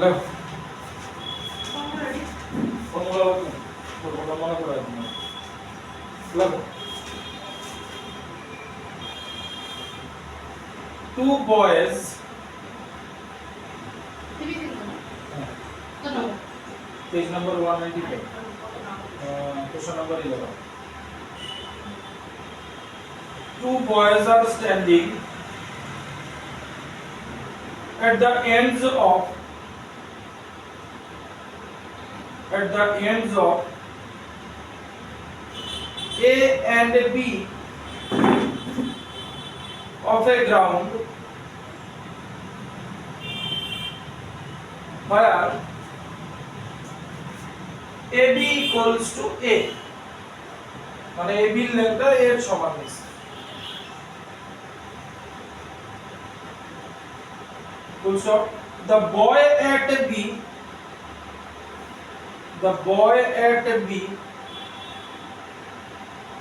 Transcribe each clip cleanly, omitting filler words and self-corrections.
লেখ formula formula মনে করে লেখ two boys page number 195 question number 11 two boys are standing at the ends of A and B of a ground where AB equals to A মানে AB এর লেন্থটা A এর সমান নিছে full stop the boy at B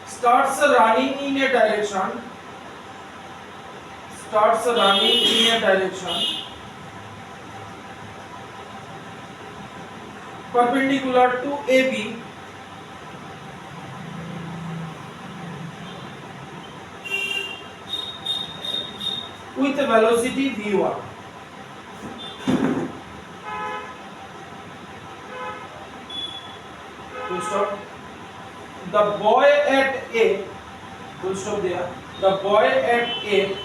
starts running in a direction perpendicular to AB with a velocity v1 full stop the boy at A full stop there the boy at A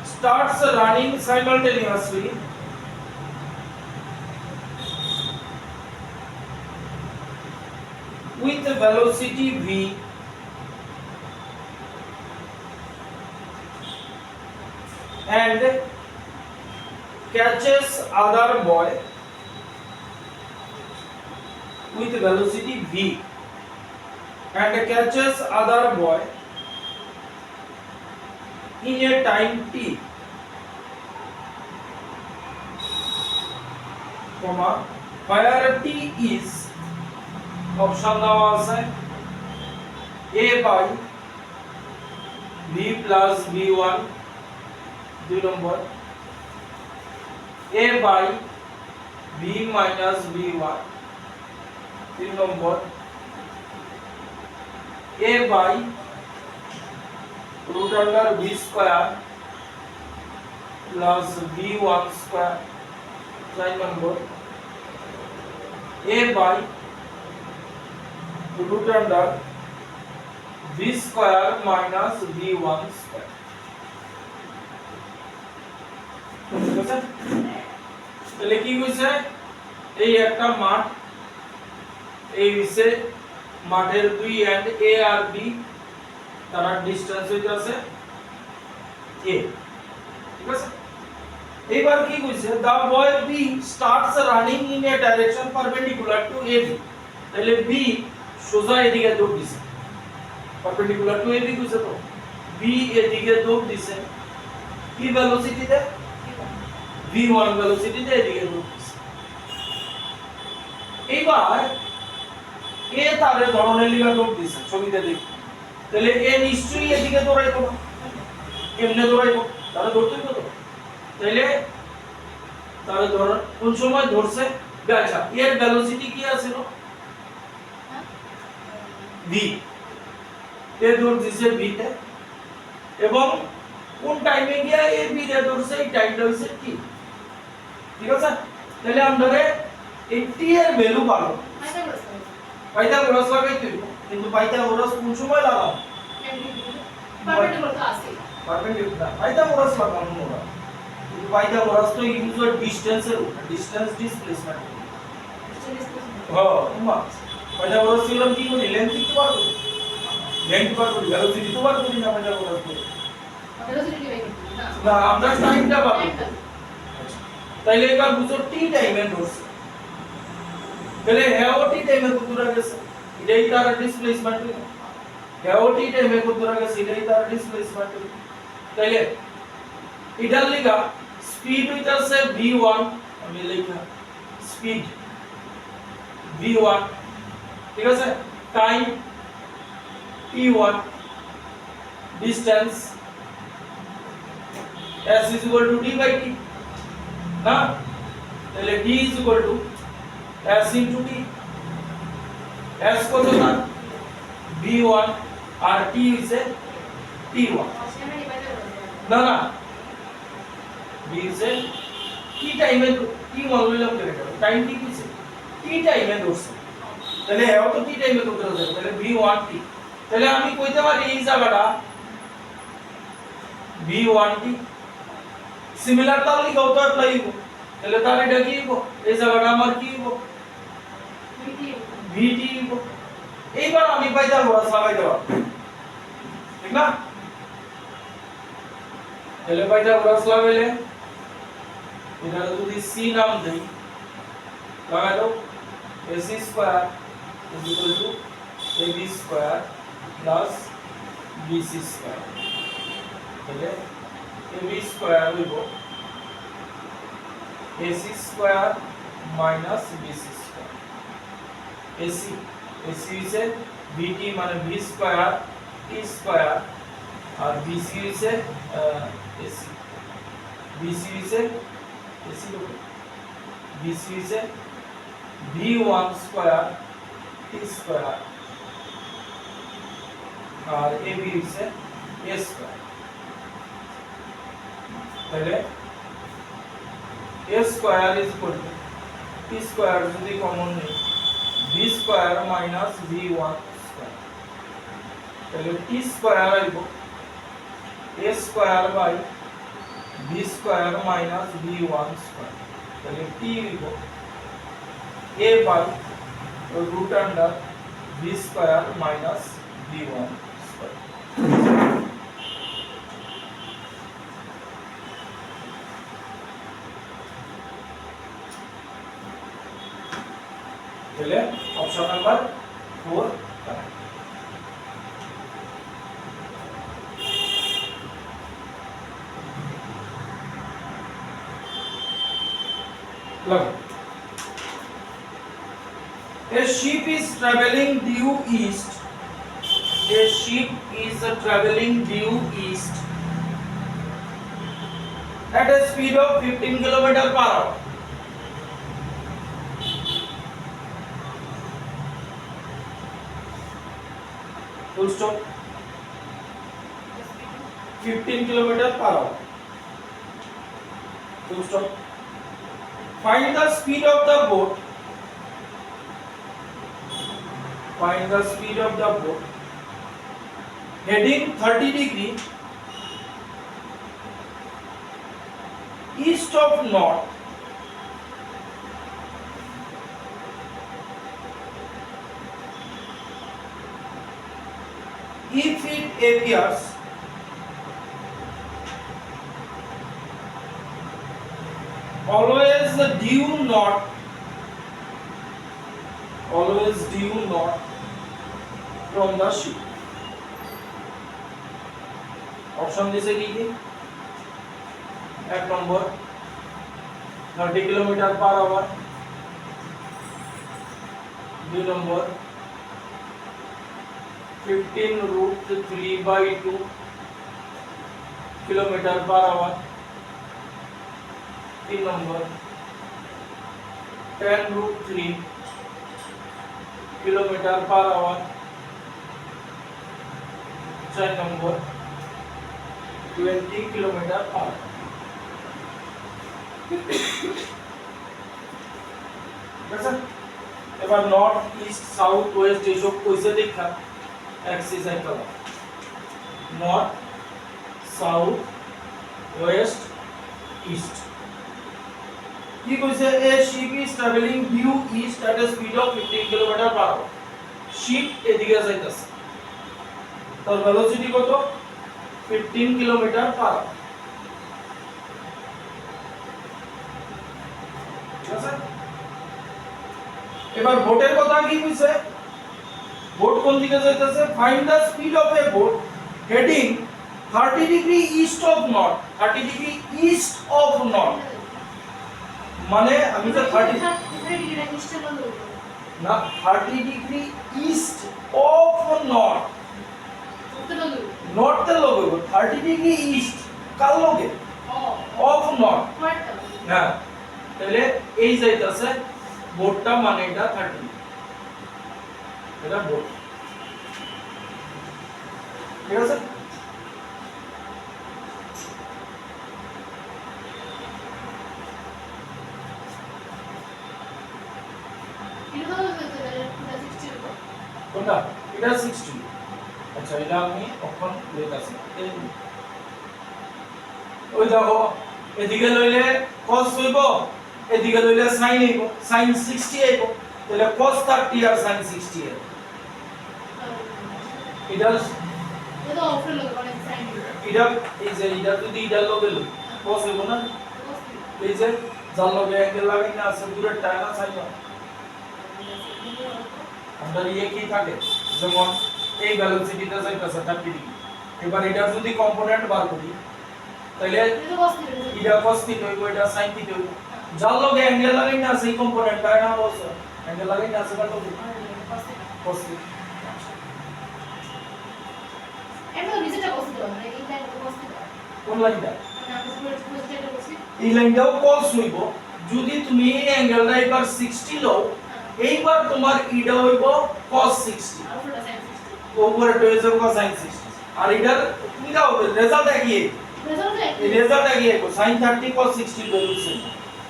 starts running simultaneously with a velocity v and catches other boy with velocity v and catches other boy in a time t comma where t is option দেওয়া আছে a by v plus v1 2 number a by v minus v1 3 number a by root under v square plus v1 square 4 number a by root under v square minus v1 square ঠিক আছে তাহলে কি হইছে এই একটা মাঠ এই হইছে মাঠের দুই এন্ড a আর b তারা ডিসটেন্স হইতাছে a ঠিক আছে এবার কি কইছে দা বয় b starts running in a direction perpendicular to ab তাহলে b সোজা এদিকে দৌড় দিছে পারপেন্ডিকুলার টু ab কইছে তো b এদিকে দৌড় দিছে কি ভেলোসিটিতে v1 ভেলোসিটিতে এদিকে দৌড় দিছে এবার a তারে ধরনের লিগা দৌড় দিছে ছবিতে দেখি তাহলে a নিশ্চয়ই এদিকে দৌড়াইতো না এমনে দৌড়াইতো তারে দৌড়তেই তো তাহলে তারে ধর কোন সময় ধরছে আচ্ছা এর ভেলোসিটি কি আছে নো v এ দৌড় দিছে v তে এবং কোন টাইমে গিয়া এ b রে ধরছে এই টাইমটা হইছে t ঠিক আছে তাহলে আমরা এই t এর ভ্যালু পাবো পাইথাগোরাস লাগাই দিব কিন্তু পাইথাগোরাস কোন সময় লাগাও পারপেন্ডিকুলার তো আছে পারপেন্ডিকুলার পাইথাগোরাস লাগানো মোরা কিন্তু পাইথাগোরাস তো ইউজ হয় ডিসটেন্সের উপর ডিসটেন্স ডিসপ্লেসমেন্ট হ্যাঁ তোমার পাইথাগোরাস থিওরেম কি করি লেন্থ কি পারবো লেন্থ পারবো ভেলোসিটি তো পারবো না পাইথাগোরাস ভেলোসিটি কি না আমরা টাইমটা পাবো তাইলে এবার বুঝো t টাইমে ধরছে তাহলে হেও t টাইমে কত দূর গেছে এটাই তার ডিসপ্লেসমেন্ট হেও t টাইমে কত দূর গেছে এটাই তার ডিসপ্লেসমেন্ট তাইলে এটার লিগা স্পিড হইতাছে v1 আমি লিখা স্পিড v1 ঠিক আছে time t1 distance s d/t না তাহলে d is equal to s into t s কত না b1 আর t হইছে t1 অসীমে ডিভাইড করতে না না b হইছে t টাইমে t1 লইলাম কেন টাইম কি হইছে t টাইমে ধরছে তাহলে এও তো t টাইমে করতে হবে তাহলে b1 t তাহলে আমি কইতে পারি এই জায়গাটা b1 t সিমিলার তাহলে কি হতো অ্যাপ্লাই হইব তাহলে তার এটা কি হইব এই জায়গাটা আমার কি হইব ভিটি vt হইব এইবার আমি পাইতা বড় সাবাই দেওয়া ঠিক না তাহলে পাইতা বড় সাবাইলে এটা যদি c নাম দেই লাগাই দাও ac square ab square plus bc square তাহলে ab স্কয়ার হইব ac square minus bc square ac ac হইছে vt মানে v স্কয়ার t স্কয়ার আর bc হইছে ac bc হইছে ac bc হইছে v1 স্কয়ার t স্কয়ার আর ab হইছে a square তাহলে a square is equal to t square যদি common নেই v square minus v1 square তাহলে t স্কয়ার আইবো a square by v square minus v1 square তাহলে t হইবো a by root under v square minus v1 square তাহলে option number 4 correct Look. A sheep is traveling due east. A sheep is traveling due east at a speed of 15 km per hour. Full stop. 15 km per hour. Full stop. Find the speed of the boat. Find the speed of the boat. Heading 30 degree east of north. If it appears always due north from the ship. Option দিছে কি কি এক নম্বর 30 kilometre per hour দুই নম্বর 15 root 3/2 kilometre per hour तीन number 10 root 3 kilometre per hour 4 number 20 kilometre पर আচ্ছা এবার north east south West এসব কইছে দেখা এক্সারসাইজ করা নর্থ সাউথ ওয়েস্ট ইস্ট কি কইছে a ship is travelling due east at a speed of 15 kilometre per hour ship এদিকে যাইতাছে তার ভেলোসিটি কত 15 কিলোমিটার পার আওয়ার আচ্ছা এবার বোটের কথা কি কইছে বোট কোন দিকে যাইতাছে find the speed of a boat heading 30 degree east of north 30 degree east of north মানে আমি তো 30 ডিগ্রি ইস্টে বন্ধ না 30 degree east of north north এর লগে 30 ডিগ্রি ইস্ট কার লগে অফ নর্থ হ্যাঁ তাহলে এই যাইতাছে বোর্ডটা মানে এটা 30 এটা বোর্ড ঠিক আছে কোনটা এটা 60 আচ্ছা এটা আমি এখন লিখতাছি ওই দেখো এদিকে লইলে cos হইব এদিকে লইলে sin হইব sin 60 হইব তাহলে cos 30 আর sin 60 হইব এটা এটা এই যে এটা যদি এটা লগে লই cos হইব না এই যে যার লগে অ্যাঙ্গেল লাগাই না আছে দূরের টানা sin আমরা ইয়ে কি থাকে যেমন এই ভেলোসিটিটা যাইতাছে 30 ডিগ্রি এবার এটা যদি কম্পোনেন্ট বার করি তাহলে এটা cos θ হইব এটা sin θ হইব যার লগে অ্যাঙ্গেল লাগাই না আছে এই কম্পোনেন্টটা না বলছো অ্যাঙ্গেল লাগাই না আছে কত cos θ কোন লাইনটা এই লাইনটাও cos হইব যদি তুমি এই অ্যাঙ্গেলটা এবার 60 লও এইবার তোমার এটা হইব cos 60 উপরে হয়ে যাবে cos sin 60 আর এটার কি হবে রেজাল্ট একই এই রেজাল্ট একই হবে sin 30 cos 60 ভ্যালু সেম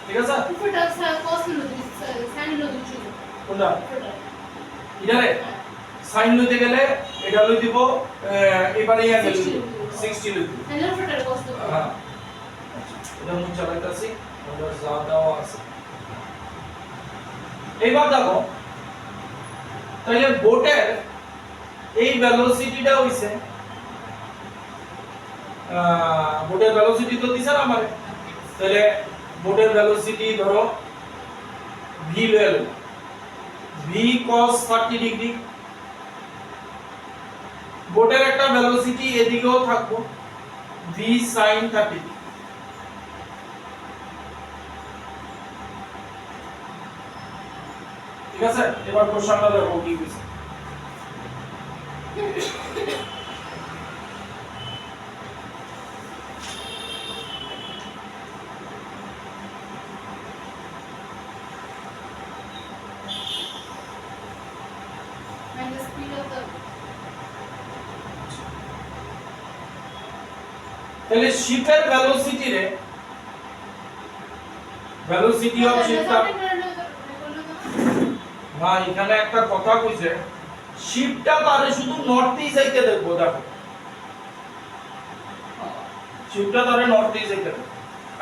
ঠিক আছে উপরটা cos হলো sin হলো কোনটা এটারে sin লইতে গেলে এটা লই দিব এবারে এই অ্যাঙ্গেল 60 লই দিব তাহলে উপরটা cos দেব হ্যাঁ এটা মুখ চালাইতাছি আমরা যা দাও আছে এবার দেখো তাহলে বোটের এই ভেলোসিটিটা হইছে বোটের ভেলোসিটি তো দিছে না আমারে তাহলে বোটের ভেলোসিটি ধরো v লইল v cos 30 ডিগ্রি বোটের একটা ভেলোসিটি এদিকেও থাকবো v sin 30 ডিগ্রি ঠিক আছে এবার কোশ্চেনটা দেখো কি হইছে minus speed of the তাহলে শিপের ভেলোসিটি রে ভেলোসিটি অফ শিপটা না এখানে একটা কথা কইছে শিপটা তারে শুধু নর্থেই যাইতে দেখবো দেখো শিপটা তারে নর্থেই যাইতে দেখবো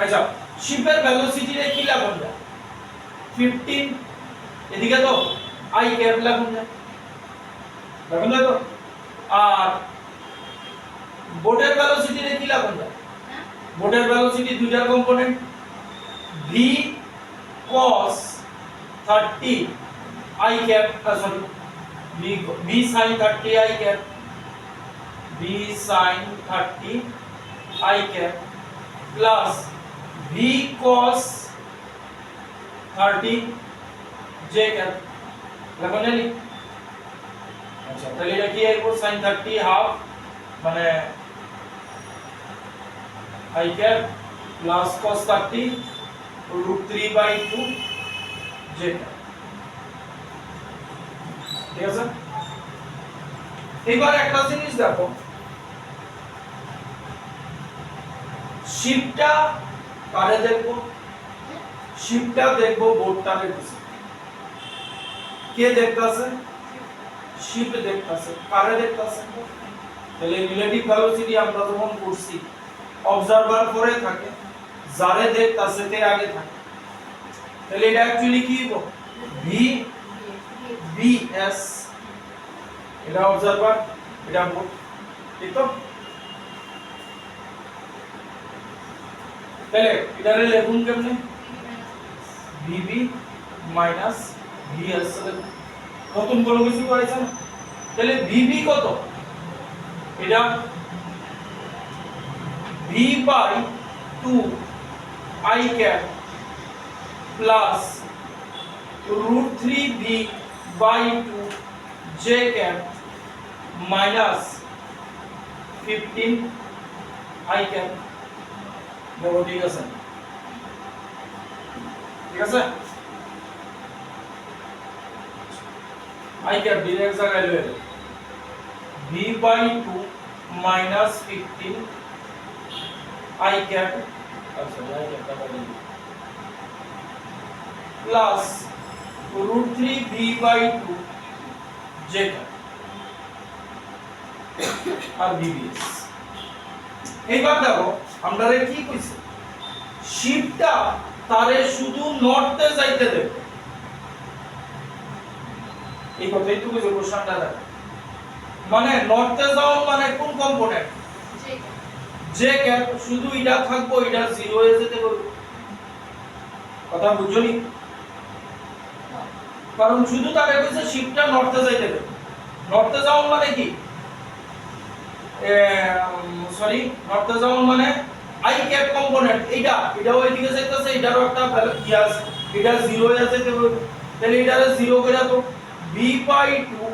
আচ্ছা শিপের ভেলোসিটি রে কি লাগুন যায় 15 এদিকে তো আই ক্যাপ লাগুন যায় লাগুন যায় তো আর বোটের ভেলোসিটি রে কি লাগুন যায় বোটের ভেলোসিটি দুইটা component v cos 30 I cap sorry v sin 30 I cap v sin 30 I cap plus v cos 30 j cap লাগো জানি আচ্ছা তাহলে এটা কি আইবো sin 30 হাফ মানে I cap plus cos 30 √3/2 j cap ঠিক আছে এবার একটা জিনিস দেখো শিপটা কারে দেখবো শিপটা দেখবো বোর্ডটারে দিছে কে দেখতাছে শিপ দেখতাছে কারে দেখতাছে তাহলে রিলেটিভ ভেলোসিটি আমরা যখন করছি অবজারভার পরে থাকে যারে দেখতাছে তে আগে থাকে তাহলে এটা অ্যাকচুয়ালি কি হবে ভি vs এটা অবজারভার এটা বোর্ড ঠিক তো তাহলে এটারে লিখুন কেমনে vb মাইনাস vs নতুন কোনো কিছু করেছেন তাহলে vb কত এটা v by 2 I cap plus √3v by 2 j cap minus 15 I cap দেখো ঠিক আছে ঠিক আছে I cap direct জায়গায় লয়ে v by 2 minus 15 I cap আচ্ছা I cap টা বলি plus root 3 v by 2 j cap R vbs এইবার দেখো আমরা কি কইছি শিপটা তারে শুধু নর্থে যাইতে দেব এই কথাই তো কইছো কোশ্চেনটা দেখো মানে নর্থে যাও মানে কোন কম্পোনেন্ট জে ক্যাপ শুধু এটা থাকবো এটা 0 হয়ে যেতে বলবো কথা বুঝছনি কারণ শুধু তারে কইছে শিপটা নর্থে যাইতে দেব নর্থে যাও মানে কি সরি নর্থে যাও মানে আই ক্যাপ কম্পোনেন্ট এটাও এদিকে যাইতেছে এটারও একটা ভ্যালু কি আছে এটা 0 হয়ে যেতে বলবো তাহলে এটারে 0 করে দাও v by 2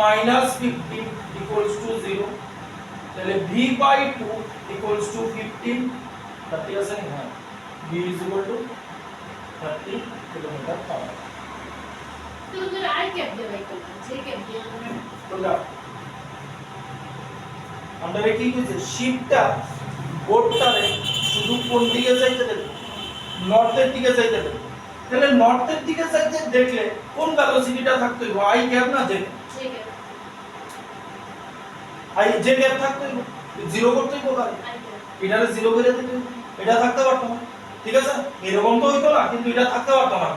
minus 15 equals to 0 তাহলে v by 2 equals to 15 30 আছে না হ্যাঁ v is equal to 30 kilometre পার তো তোর আই ক্যাপ দে ভাই তো যে ক্যাপ দে তোমরা আমরা কি কইছে শিপটা বোর্ডটারে শুধু কোন দিকে যাইতে দেব নর্থের দিকে যাইতে দেব তাহলে নর্থের দিকে যাইতে দেখলে কোন ভেলোসিটিটা থাকতে হবে আই ক্যাপ না J cap I J cap থাকতে হবে 0 করতে হবে কারে এটারে 0 করে দিতে এটা থাকতে পারতো না ঠিক আছে এরকম তো হইতো না কিন্তু এটা থাকতে পারতো না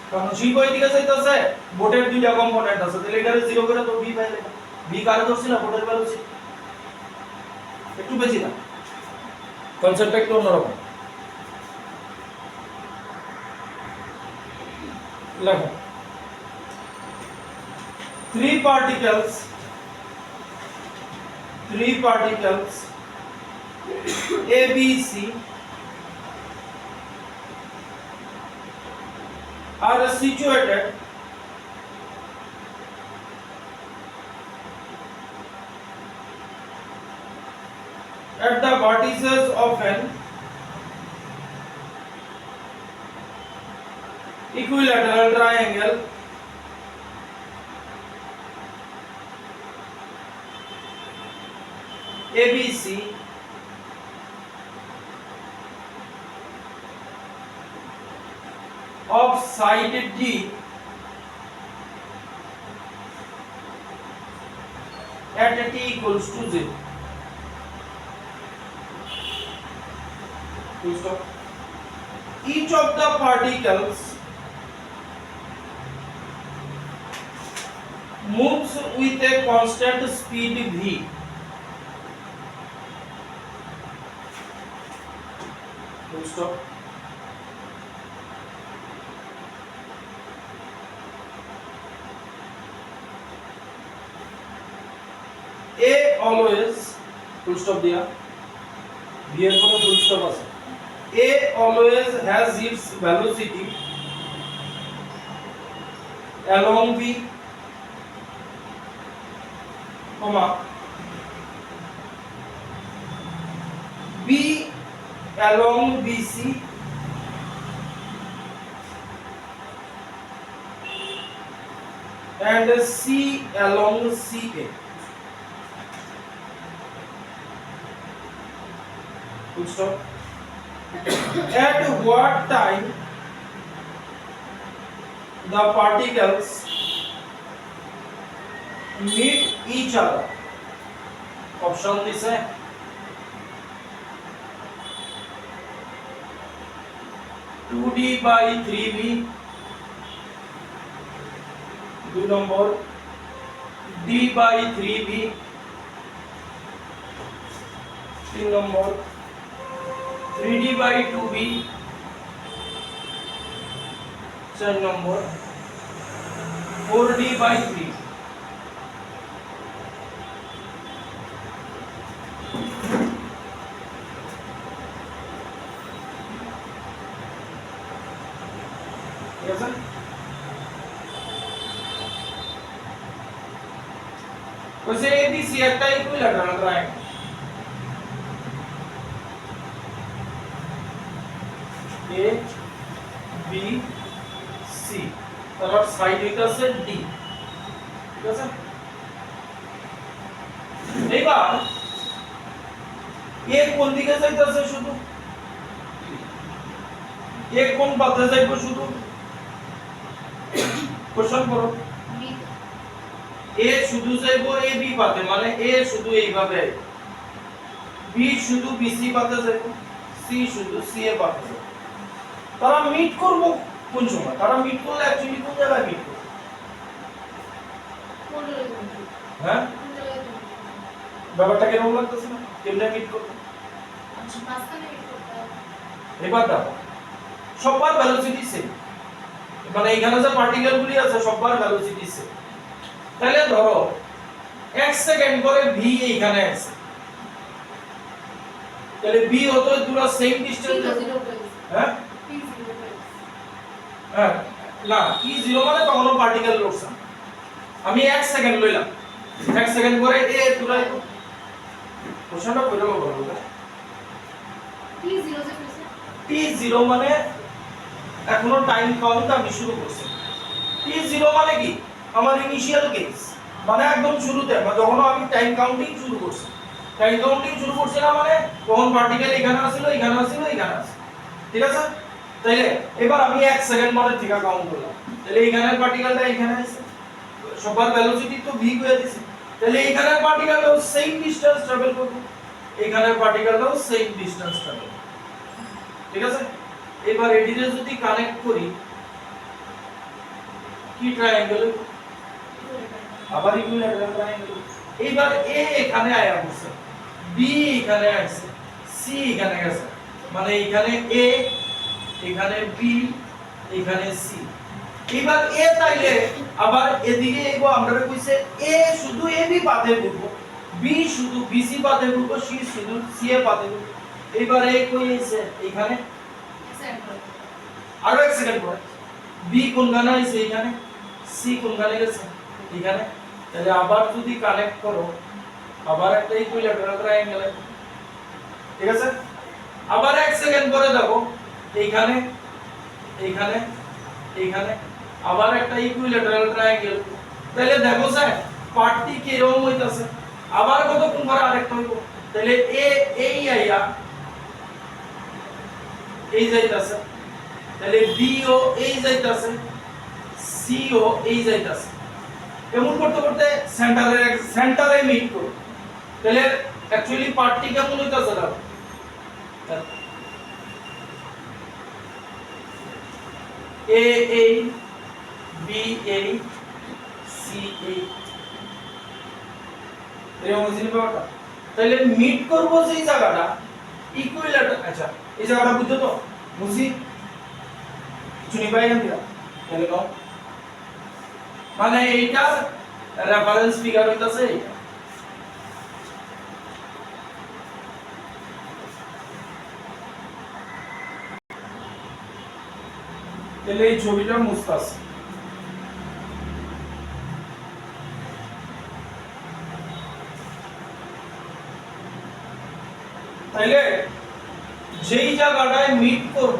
কারণ শিপ ওই দিকে যাইতেছে বোটের দুইটা কম্পোনেন্ট আছে তাহলে এটারে 0 করে তো v পাইলে v কারে ধরছিল বোটের ভেলোসিটি একটু বেশি না কনসেপ্টটা একটু অন্যরকম লেখো three particles A B C are situated at the vertices of an equilateral triangle ABC of side D at t equals to 0. Full stop. Each of the particles moves with a constant speed v. Full stop. A always full stop दिया B এর কোনো full stop আছে A always has its velocity along B comma B along BC and C along CA. Full stop. At what time the particles meet each other? Option this है 2D by 3B 2 number D by 3B 3 number 3D by 2B 4 number 4D by 3 yes sir वैसे ABC একটা equilateral triangle A B তার side হইতাছে D, ঠিক আছে। এইবার এ কোন দিকে যাইতাছে, শুধু এ কোন পথে যাইব, শুধু কোশ্চেন করো। বি এ শুধু যাইব এ বি পথে, মানে এ শুধু এইভাবে, বি শুধু বিসি পথে যাইব, সি শুধু সি এ পথে যাইব। তারা মিট করব কোন সময়? তারা মিট করলে অ্যাকচুয়ালি কোন জায়গায় মিট করবে? কোন জায়গায়? হ্যাঁ, কোন জায়গায়? ব্যাপারটা কেমন লাগতেছে না? কেমনে মিট করবে? আচ্ছা, মাঝখানে কি করতে হবে? এবার দেখো, সবার ভেলোসিটি সেম, মানে এখানে যে পার্টিকেল গুলি আছে সবার ভেলোসিটি সেম। তাহলে ধরো 1 সেকেন্ড পরে ভি এইখানে আছে, তাহলে ভি হতো পুরো সেম ডিসটেন্স। জিরো করে দিছি। হ্যাঁ পি জিরো করে দিছি। হ্যাঁ, না কি জিরো মানে তখনও পার্টিকেল লড়ছে না। আমি 1 সেকেন্ড লইলাম, 1 সেকেন্ড পরে এ পুরো কোশ্চেনটা কইলো বলবো। পি জিরো যে কইছে। টি জিরো মানে এখনো টাইম কাউন্ট আমি শুরু করছি। টি জিরো মানে কি? আমার ইনিশিয়াল কেস, মানে একদম শুরুতে যখন আমি টাইম কাউন্টিং শুরু করছি। টাইম কাউন্টিং শুরু করছি না মানে তখন পার্টিকেল এখানে আসছিল, এখানে আসছিল, এখানে আসছিল, ঠিক আছে। তাইলে এবার আমি 1 সেকেন্ড পরে থেকে কাউন্ট করলাম, তাহলে এখানের পার্টিকেলটা এখানে আছে, সবার ভেলোসিটি তো ভি হয়ে দিছে, তাহলে এখানের পার্টিকেলটাও সেম ডিসটেন্স ট্রাভেল করবে, এখানের পার্টিকেলটাও সেম ডিসটেন্স ট্রাভেল, ঠিক আছে। এবার এটিকে যদি কানেক্ট করি কি ট্রায়াঙ্গেল, আবার ইকুইল্যাটারাল ট্রায়াঙ্গেল। এবার এ এখানে আয়া বসে, বি এখানে আছে, সি এখানে গেছে, মানে এখানে এ, এখানে বি, এখানে সি। এবার এ তাইলে আবার এদিকে এগো, আমরা কইছে এ শুধু এ বি পাতে ঘুরবো, বি শুধু বিসি পাতে ঘুরবো, সি শুধু সি এ পাতে ঘুরবো। এবার এ কই আছে এখানে, আরো 1 সেকেন্ড পরে বি কোন গানা আছে এখানে, সি কোন গানে গেছে এখানে, তাহলে আবার যদি কানেক্ট করো আবার একটা ইকুইল্যাটারাল ট্রায়াঙ্গেল, ঠিক আছে। আবার 1 সেকেন্ড পরে দেখো এইখানে, এইখানে, এইখানে আবার একটা ইকুইল্যাটারাল ট্রায়াঙ্গেল। তাহলে দেখো স্যার পার্টটি কি এরকম হইতাছে, আবার কতক্ষণ পরে আরেকটা হইব, তাহলে এ এই আইয়া এই যাইতাছে, তাহলে বি ও এই যাইতাছে, সি ও এই যাইতাছে। এমন করতে করতে সেন্টারে মিট করব, তাহলে অ্যাকচুয়ালি পার্টটি কেমন হইতাছে দেখো, এ এই, বি এই, সি এই, এরকম হইছিল ব্যাপারটা। তাহলে মিট করব সেই জায়গাটা ইকুইল্যাটারাল। আচ্ছা এই জায়গাটা বুঝছো তো? বুঝি কিছু নি পাই না, তাহলে নাও, মানে এইটার রেফারেন্স ফিগার হইতাছে এইটা। তাহলে এই ছবিটা মুস্তাছে, তাইলে যেই জায়গাটায় মিট করব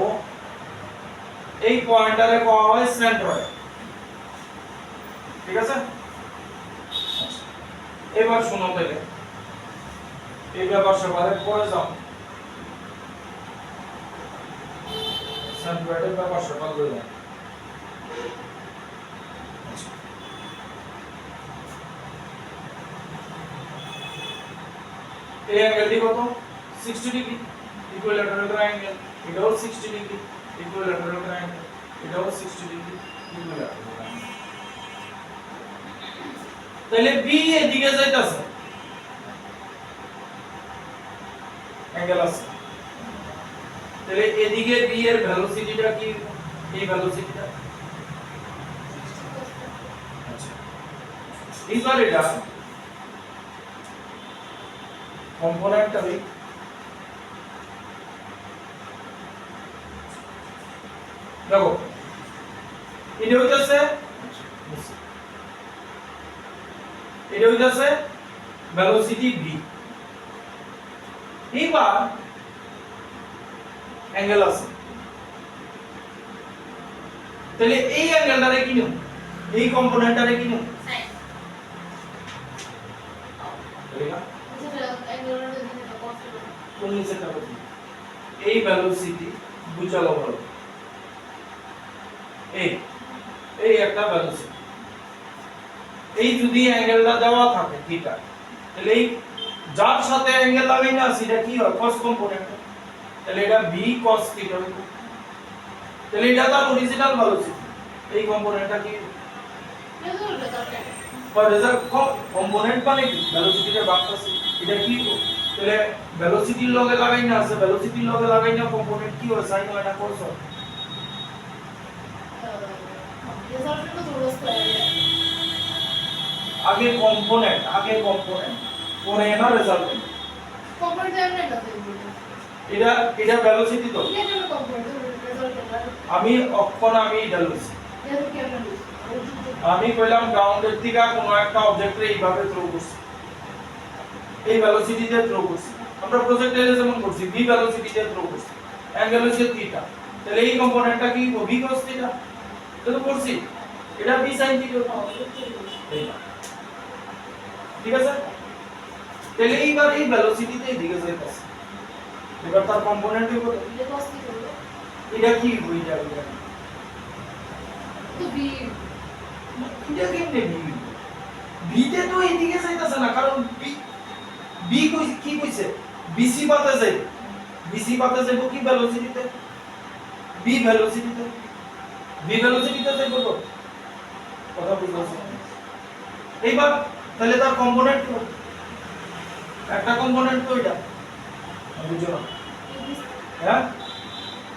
এই পয়েন্টারে পাওয়া হয় সেন্ট্রয়েড, ঠিক আছে। এবার শুনো তাহলে এই ব্যাপার সবারে পড়ে যাও, সেন্ট্রয়েডের ব্যাপার সবাই বলে দাও। এই অ্যাঙ্গেলটি কত? 60 ডিগ্রি, ইকুইল্যাটারাল ট্রায়াঙ্গেল। এটাও 60 ডিগ্রি, ইকুইল্যাটারাল ট্রায়াঙ্গেল। এটাও 60 ডিগ্রি, ইকুইল্যাটারাল ট্রায়াঙ্গেল। তাহলে বি এদিকে যাইতাছে, অ্যাঙ্গেল আছে, তাহলে এদিকে বি এর ভেলোসিটিটা কি? এই ভেলোসিটিটা, আচ্ছা এইবার এটা কম্পোনেন্টটা দেখো, এটা হইতাছে ভেলোসিটি v। এবার অ্যাঙ্গেল আছে, তাহলে এই অ্যাঙ্গেলটারে কি নেব এই কম্পোনেন্টটারে কি নেব সাইন তাহলে না যেটা অ্যাঙ্গেলটা যেটা কস কোন নিচেটা বলি এই ভেলোসিটি বুঝালো বলো এই এই একটা ভেলোসিটি এই যদি অ্যাঙ্গেলটা দেওয়া থাকে থিটা তাহলে এই যার সাথে অ্যাঙ্গেল লাগাই না সেটা কি হয় cos কম্পোনেন্ট তাহলে এটা b cos থিটা হবে তাহলে এটা তার অরিজিনাল ভেলোসিটি এই কম্পোনেন্টটা কি রেজাল্টটা দরকার ফর রেজাল্ট কম্পোনেন্ট মানে কি ভেলোসিটিতে ভাগতাছে এটা কি তাহলে ভেলোসিটির লগে লাগাই না আছে ভেলোসিটির লগে লাগাই না কম্পোনেন্ট কি হয় sin হয় না cos হয় রেজাল্টটা তো ধরো স্কয়ার আগে কম্পোনেন্ট পরে না রেজাল্ট কম্পোনেন্ট এমন না তো এটা এটা ভেলোসিটি তো এটা কেন কম্পোনেন্ট রেজাল্টটা আমি অক্ষণ আমি এটা লইছি এটা কেমন আমি কইলাম গ্রাউন্ডের থেকে কোনো একটা অবজেক্টে এইভাবে থ্রো করছি এই ভেলোসিটিতে থ্রো করছি আমরা প্রজেক্টে যেমন করছি v ভেলোসিটিতে থ্রো করছি অ্যাঙ্গেল হচ্ছে থিটা তাহলে এই কম্পোনেন্টটা কি v cos থিটা এটা তো করছি এটা v sin থিটা ঠিক আছে তাহলে এইবার এই ভেলোসিটিতে এদিকে যাইতাছে এবার তার কম্পোনেন্ট কি বলে এটা কস কি করবে এটা কি হই যাবে তো বি এটা কেমনে বি তে তো এদিকে যাইতাছে না কারণ বি কই কি কইছে বিসি পাতে যাই বিসি পাতে যাইব কি ভেলোসিটিতে বি ভেলোসিটিতে যাইব তো কথা বুঝছো এইবার তাহলে তার কম্পোনেন্ট কি একটা কম্পোনেন্ট তো এটা বুঝছো না হ্যাঁ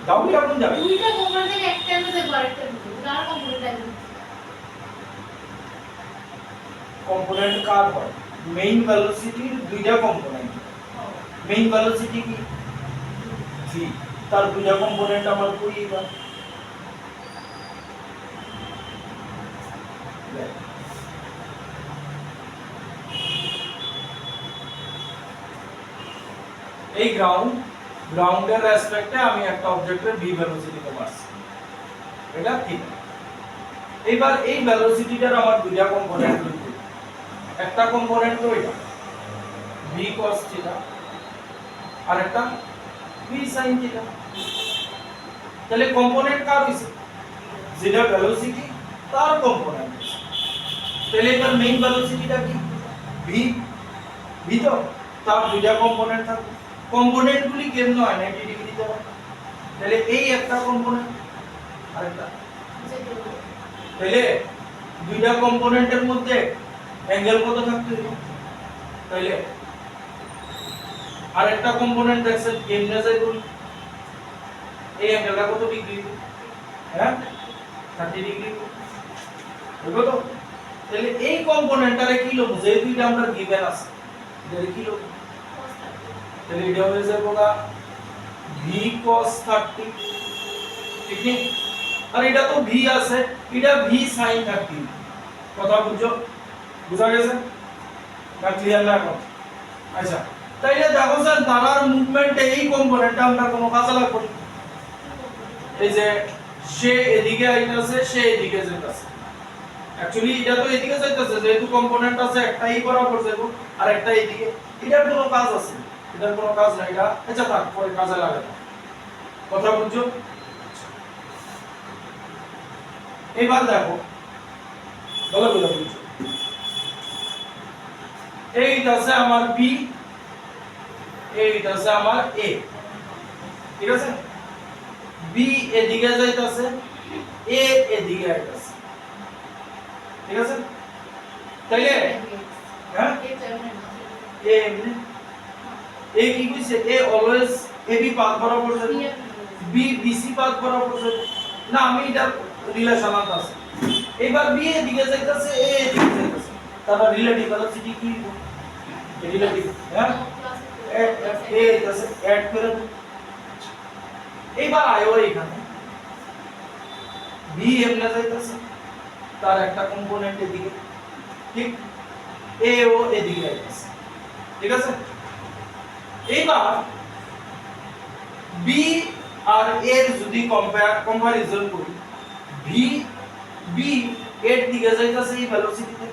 দাও কি আপনি যাবে দুইটা কম্পোনেন্ট থেকে একটা এনে দেব আরেকটা দিতে কার কম্পোনেন্ট আছে কম্পোনেন্ট কার হয় মেইন ভেলোসিটির দুইটা কম্পোনেন্ট মেইন ভেলোসিটি কি v তার দুইটা কম্পোনেন্ট আমার কই এবার এই গ্রাউন্ডের রেসপেক্টে আমি একটা অবজেক্টের v ভেলোসিটি কমাচ্ছি এটা ঠিক এবার এই ভেলোসিটিটার আমার দুইটা কম্পোনেন্ট রয়েছে একটা কম্পোনেন্ট তো এটা v cos থিটা আর একটা v sin থিটা তাহলে কম্পোনেন্ট কার হইছে যেটা ভেলোসিটি তার কম্পোনেন্ট তাহলে এর মেইন ভেলোসিটিটা কি v তো তার দুইটা কম্পোনেন্ট থাকবে কম্পোনেন্টগুলি কেমন হয় 90 ডিগ্রিতে তাহলে এই একটা কম্পোনেন্ট আরেকটা তাহলে দুইটা কম্পোনেন্টের মধ্যে অ্যাঙ্গেল কত থাকতে হবে তাহলে আরেকটা কম্পোনেন্ট দেখছেন কেমনে যায় বলি এই অ্যাঙ্গেলটা কত ডিগ্রি হ্যাঁ 30 ডিগ্রি বুঝলো তো তাহলে এই কম্পোনেন্টটারে কি লব যে দুইটা আমরা গিভেন আছে এটারে কি লব তাহলে এটা হয়ে যাবে না v cos 30 ঠিক নেই আর এটা তো v আছে এটা v sin 30 কথা বুঝা গেছে না ক্লিয়ার না এখন আচ্ছা তাইলে দেখো স্যার দাঁড়ার মুভমেন্টে এই কম্পোনেন্টটা আমরা কোনো কাজে লাগবে না এই যে সে এদিকে আইতাছে সে এদিকে যাইতাছে অ্যাকচুয়ালি এটা তো এদিকে যাইতাছে যেহেতু কম্পোনেন্ট আছে একটাই বরাবর যাইবো আর একটা এদিকে এটার কোনো কাজ আছে এটার কোনো কাজ নাই এটা আচ্ছা থাক পরে কাজে লাগে কথা বুঝছো এবার দেখো ভালো করে বুঝছো এইটা আছে আমার b এইটা আছে আমার a ঠিক আছে b এদিকে যাইতাছে a এদিকে আইতাছে ঠিক আছে তাইলে হ্যাঁ a এমনি a কি কইছে a অলওয়েজ ab পাথ বরাবর যাবে b bc পাথ বরাবর যাবে না আমি এটা রিলেশন আছে এবার b এদিকে যাইতাছে a এদিকে যাইতাছে তাহলে রিলেটিভ ভেলোসিটি কি রিলেটিভ হ্যাঁ এ যাচ্ছে অ্যাড করে এইবার আয়ো এখানে b এমনে যাইতাছে তার একটা কম্পোনেন্ট এদিকে ঠিক a ও এদিকে যাইতাছে ঠিক আছে এইবার b আর a এর যদি কম্পারিজন করি b ভি বি এর দিকে যাইতাছে এই ভেলোসিটিতে,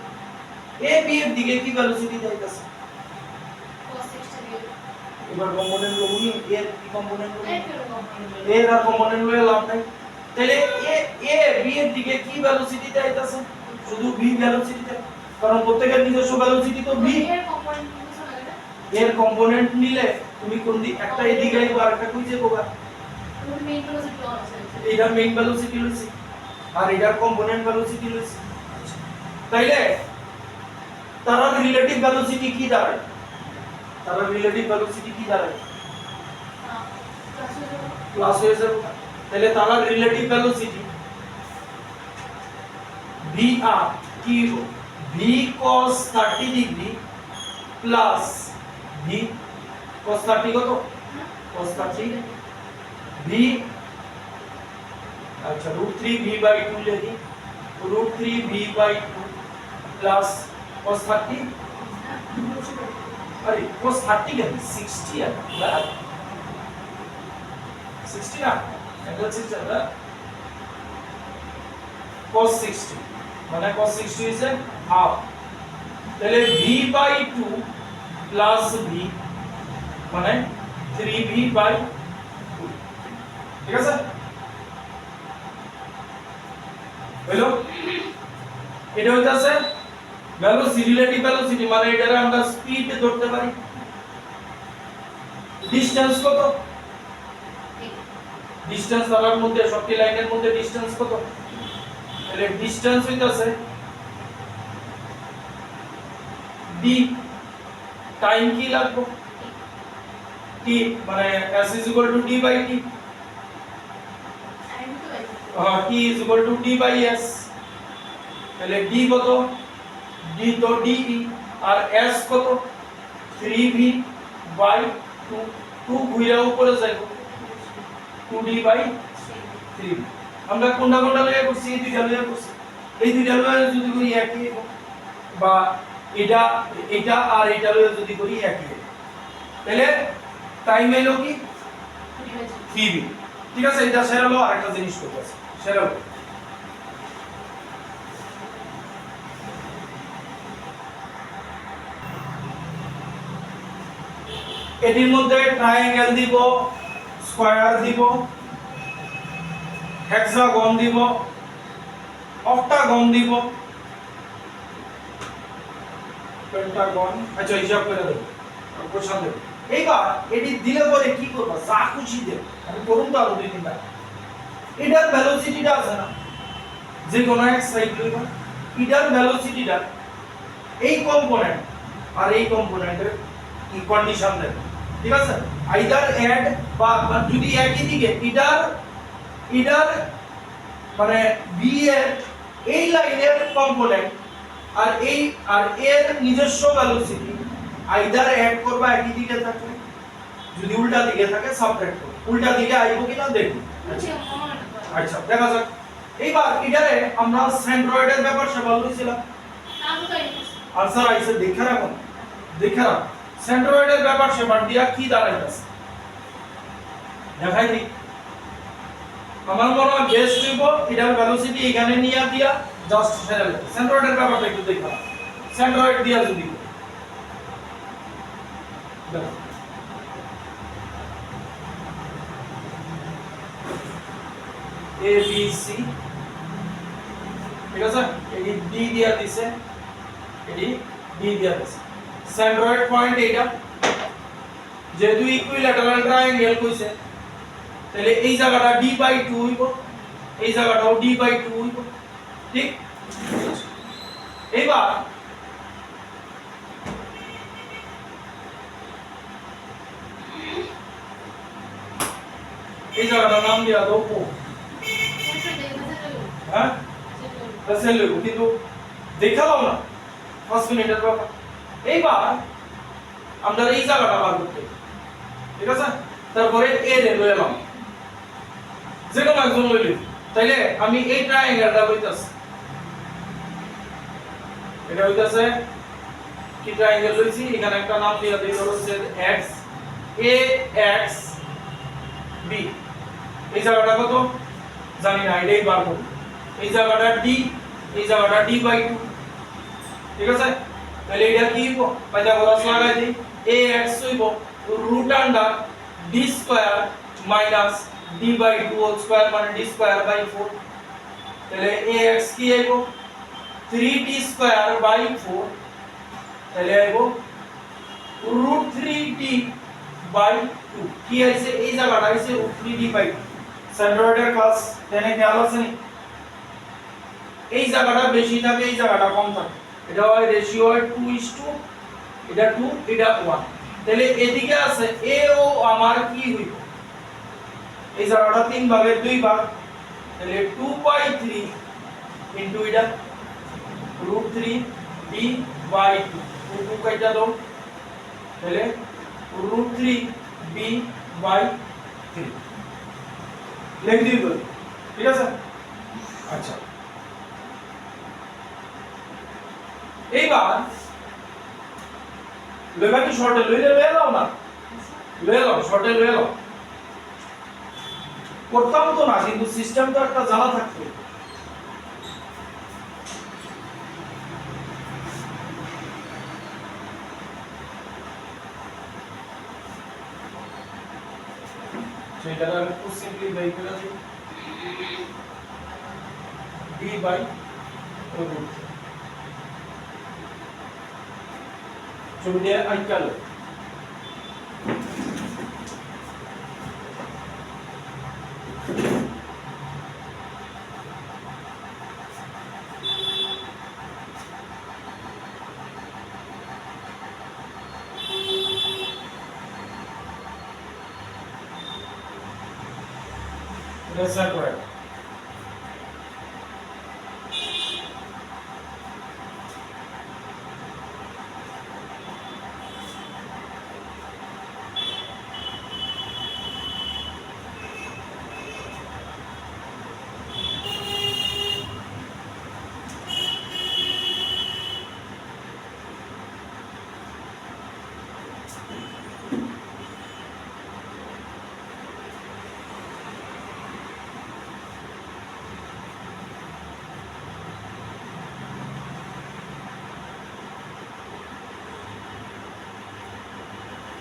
এ বি এর দিকে কি ভেলোসিটি যাইতাছে। cos 60 দিয়ে এবার কম্পোনেন্ট লগুনি এর কি কম্পোনেন্ট লগুনি এই কেন কম্পোনেন্ট এর আর কম্পোনেন্ট লয়ে লাভ নাই। তাহলে এ বি এর দিকে কি ভেলোসিটি যাইতাছে, শুধু ভি ভেলোসিটিতে, কারণ প্রত্যেকের নিজস্ব ভেলোসিটি তো ভি। এর কম্পোনেন্ট কিছু লাগে না এর কম্পোনেন্ট নিলে তুমি কোন দিক একটা এদিকে আইবা আর একটা কইছে কোবা, ওর মেইন ভেলোসিটি অন আছে এইটা মেইন ভেলোসিটি লইছে আর এটার কম্পোনেন্ট ভেলোসিটি লইছে। তাইলে তার রিলেটিভ ভেলোসিটি কি দাঁড়ায়, তার রিলেটিভ ভেলোসিটি কি দাঁড়ায়, প্লাস হয়ে যাবে। তাহলে তার রিলেটিভ ভেলোসিটি ভি আর কি V cos 30 degree plus V cos 30 কত cos 30 ভি, আচ্ছা √3v/2 লিখি, √3v/2 প্লাস cos 30, আরে cos 30 কেন 60 আর 60 না এটা 60 না cos 60 মানে cos 60 ইজ হাফ। তাহলে v/2 প্লাস v মানে 3v/2, ঠিক আছে হলো। এটা হইতাছে ভেলোসিটি, রিলেটিভ ভেলোসিটি মানে এটারে আমরা স্পিড ধরতে পারি। ডিসটেন্স কত, ডিসটেন্স তার মধ্যে সবটি লাইনের মধ্যে ডিসটেন্স কত, তাহলে ডিসটেন্স হইতাছে ডি, টাইম কি লাগবে টি মানে s d/t, টাইম তো আছে t d/s, তাহলে d কত, d তো de আর s কত 3v/2, 2 ঘুরে উপরে যাইব 2d/3। আমরা কোনটা কোনটা লয়ে করছি, এই দুইটা লয়ে করছি, এই দুইটা লয়ে যদি করি একই বা এটা এটা আর এটা লয়ে যদি করি একই, তাহলে টাইম এলো কি 3v, ঠিক আছে। এটা সেরালো আরেকটা জিনিস করতে আছে সেরালো, এটির মধ্যে ট্রায়াঙ্গেল দিব, স্কয়ার দিব, হেক্সাগন দিব, অক্টাগন দিব, পেন্টাগন, আচ্ছা হিসাব করে দেব কোশ্চেন দেব। এইবার এটি দিলে পরে কি করবা, যা খুশি দেব, আমি করুন তো আরো দুই তিনটা। এটার ভেলোসিটিটা আছে না, যে কোনো এক সাইড লইবা, এটার ভেলোসিটিটা এই কম্পোনেন্ট আর এই কম্পোনেন্টের কি কন্ডিশন দেব, ঠিক আছে। আইদার অ্যাড বা যদি একই দিকে এটার মানে বি এর এই লাইনের কম্পোনেন্ট আর এই আর এর নিজস্ব ভেলোসিটি আইদার অ্যাড করবা একই দিকে থাকে, যদি উল্টা দিকে থাকে সাবট্রাক্ট করো, উল্টা দিকে আইবো কিনা দেখো। আচ্ছা দেখা যাক। এইবার এটারে আমরা সেন্ট্রয়েডের ব্যাপার সেবার লইছিলাম, আর স্যার আইছে দেখে রাখুন, দেখে রাখ সেন্ট্রয়েডের ব্যাপার সেবার দিয়া কি দাঁড়াইতাছে দেখাই দিই। আমার মনে হয় বেস্ট হইব এটার ভেলোসিটি এখানে নিয়া দিয়া জাস্ট সেরা লিখো। সেন্ট্রয়েডের ব্যাপারটা একটু দেখা, সেন্ট্রয়েড দিয়া যদি দেখো এ বি সি, ঠিক আছে, এটি ডি দিয়া দিছে, এটি ডি দিয়া দিছে। সেন্ট্রয়েড পয়েন্ট এইটা, যেহেতু ইকুইল্যাটারাল ট্রায়াঙ্গেল কইছে তাহলে এই জায়গাটা d/2 হইব, এই জায়গাটাও d/2 হইব, ঠিক। এইবার এই জায়গাটার নাম দিয়া দাও ও, হ্যাঁ সেল লইব, কিন্তু দেখালাম না 5 মিনিটের ব্যাপার। এইবার আমরা এই জায়গাটা বার করতে, ঠিক আছে। তারপরে এ রে লইলাম, যে কোনো একজন লইলি, তাইলে আমি এই ট্রায়াঙ্গেলটা হইতাছে, এটা হইতাছে কি ট্রায়াঙ্গেল লইছি, এখানে একটা নাম দিয়া দেই হচ্ছে x a x b, এই জায়গাটা কত জানি না, এটাই বার করব। এই জায়গাটা d, এই জায়গাটা d বাই 2, ঠিক আছে? তাহলে এটা কি হইব? পাইথাগোরাস লাগাই দেই, ax হইব root under d square minus d by 2 whole square মানে d স্কয়ার বাই 4। তাহলে ax কি আইব? 3d স্কয়ার বাই 4, তাহলে আইব রুট 3d বাই 2। কি আইছে? এই জায়গাটা আইছে রুট 3d বাই 2। সেন্ট্রয়েডের ক্লাস 10 এ খেয়াল আছে নি? এই জায়গাটা বেশি থাকে, এই জায়গাটা কম থাকে। এটা হয় রেশিও হয় 2:2, এটা 2, এটা 1। তাহলে এদিকে আছে a ও আমার কি হইব? এই জায়গাটা 3 ভাগের 2 ভাগ, তাহলে 2/3 ইনটু এটা রুট 3d বাই 2, 2 কাটা দাও, তাহলে রুট 3b বাই 3 লিখে দিই তো, ঠিক আছে? আচ্ছা, এইবার লেখা কি শর্টে লইলে লয়ে নাও না, লয়ে নাও, শর্টে লয়ে নাও। করতাম তো না, কিন্তু সিস্টেম তো একটা জানা থাকতো। সেটা আমি খুব সিম্পলি বাই করে দিই d বাই রুট। ছবি দিয়ে আইকাল রেসার করে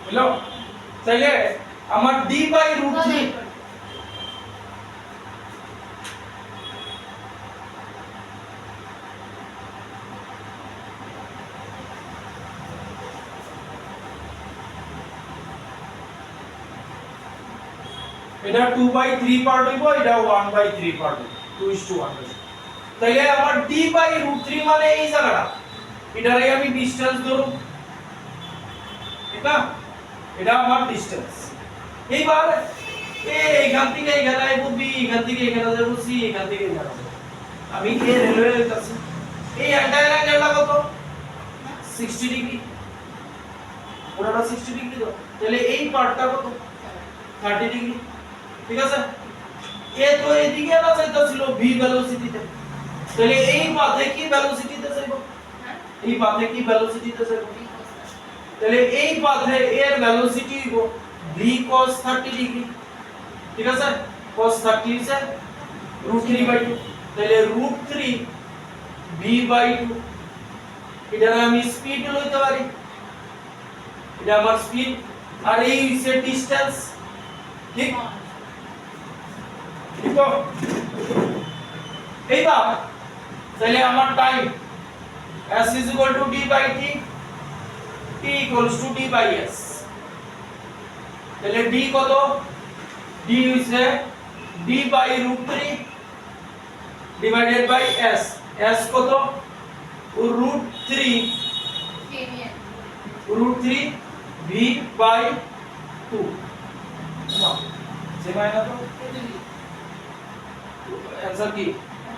বুঝলো? তাহলে আমার d বাই রুট 3, এটা 2/3 পার্ট হইব, এটা 1/3 পার্ট হইব, 2:1। তাহলে আমার d বাই রুট 3 মানে এই জায়গাটা, এটারে আমি ডিসটেন্স ধরব, ঠিক না? এটা আমার ডিসটেন্স। এইবার এইখান থেকে এখানে আইব b, এখান থেকে এখানে যাব c, এখান থেকে এখানে যাব। আমি এ রেলওয়ে লইতাছি, এই এন্টায়ার অ্যাঙ্গেলটা কত? 60 ডিগ্রি, পুরোটা 60 ডিগ্রি তো। তাহলে এই পার্টটা কত? 30 ডিগ্রি, ঠিক আছে? এ তো এদিকে না যাইতাছিল v ভেলোসিটিতে, তাহলে এই পাথে কি ভেলোসিটিতে যাইব? এই পাথে কি ভেলোসিটিতে যাইব? তাহলে এই পাথে এর ভেলোসিটি হইব v cos 30 ডিগ্রি, ঠিক আছে? cos 30 ইজ √3/2, তাহলে √3 v/2। এটা আমি স্পিড লইতে পারি, এটা আমার স্পিড, আর এই হইছে ডিসটেন্স, ঠিক? ঠিক তো? এইবার তাহলে আমার time s d/t, t d/s। তাহলে d কত? d হইছে d by √3 divided by s। s কত? √3 v বাই 2। না সেমাই না তো आंसर কি?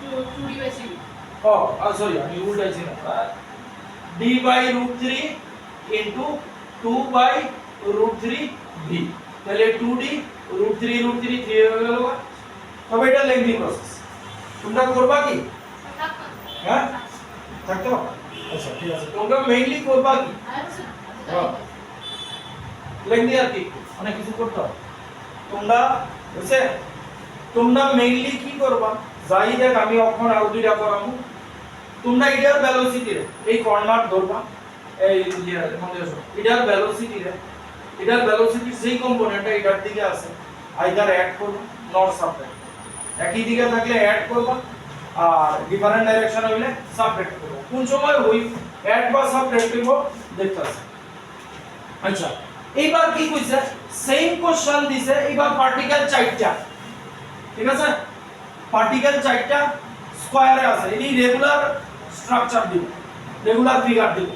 2d/3। ও সরি, আমি উল্টাইছি না। d by √3 into 2 by √3 v, তাহলে 2d √3 √3 3 হয়ে গেল। তবে এটা লেংথি প্রসেস, তোমরা করবা কি? হ্যাঁ থাকতো। আচ্ছা ঠিক আছে, তোমরা মেইনলি করবা কি? লেংথি আর কি অনেক কিছু করতে হবে। তোমরা বুঝছে, তোমরা মেইনলি কি করবা? যাই দেখ আমি অক্ষণ আর দুইটা করামু তোমরা এটার ভেলোসিটি রে এই কর্নার ধরবা এই মনে আসো এটার ভেলোসিটি রে এটার ভেলোসিটি যেই কম্পোনেন্টটা এটার দিকে আছে আইদার অ্যাড করব নট সাবট্রাক্ট একই দিকে থাকলে অ্যাড করবা আর ডিফারেন্ট ডাইরেকশন হইলে সাবট্রাক্ট করব কোন সময় হই অ্যাড বা সাবট্রাক্ট করব দেখতে আছে আচ্ছা এইবার কি কইছে সেম কোশ্চেন দিছে এইবার পার্টিকেল চারটা ঠিক আছে পার্টিকেল চারটা স্কয়ারে আছে এটি রেগুলার স্ট্রাকচার দিব রেগুলার ফিগার দিব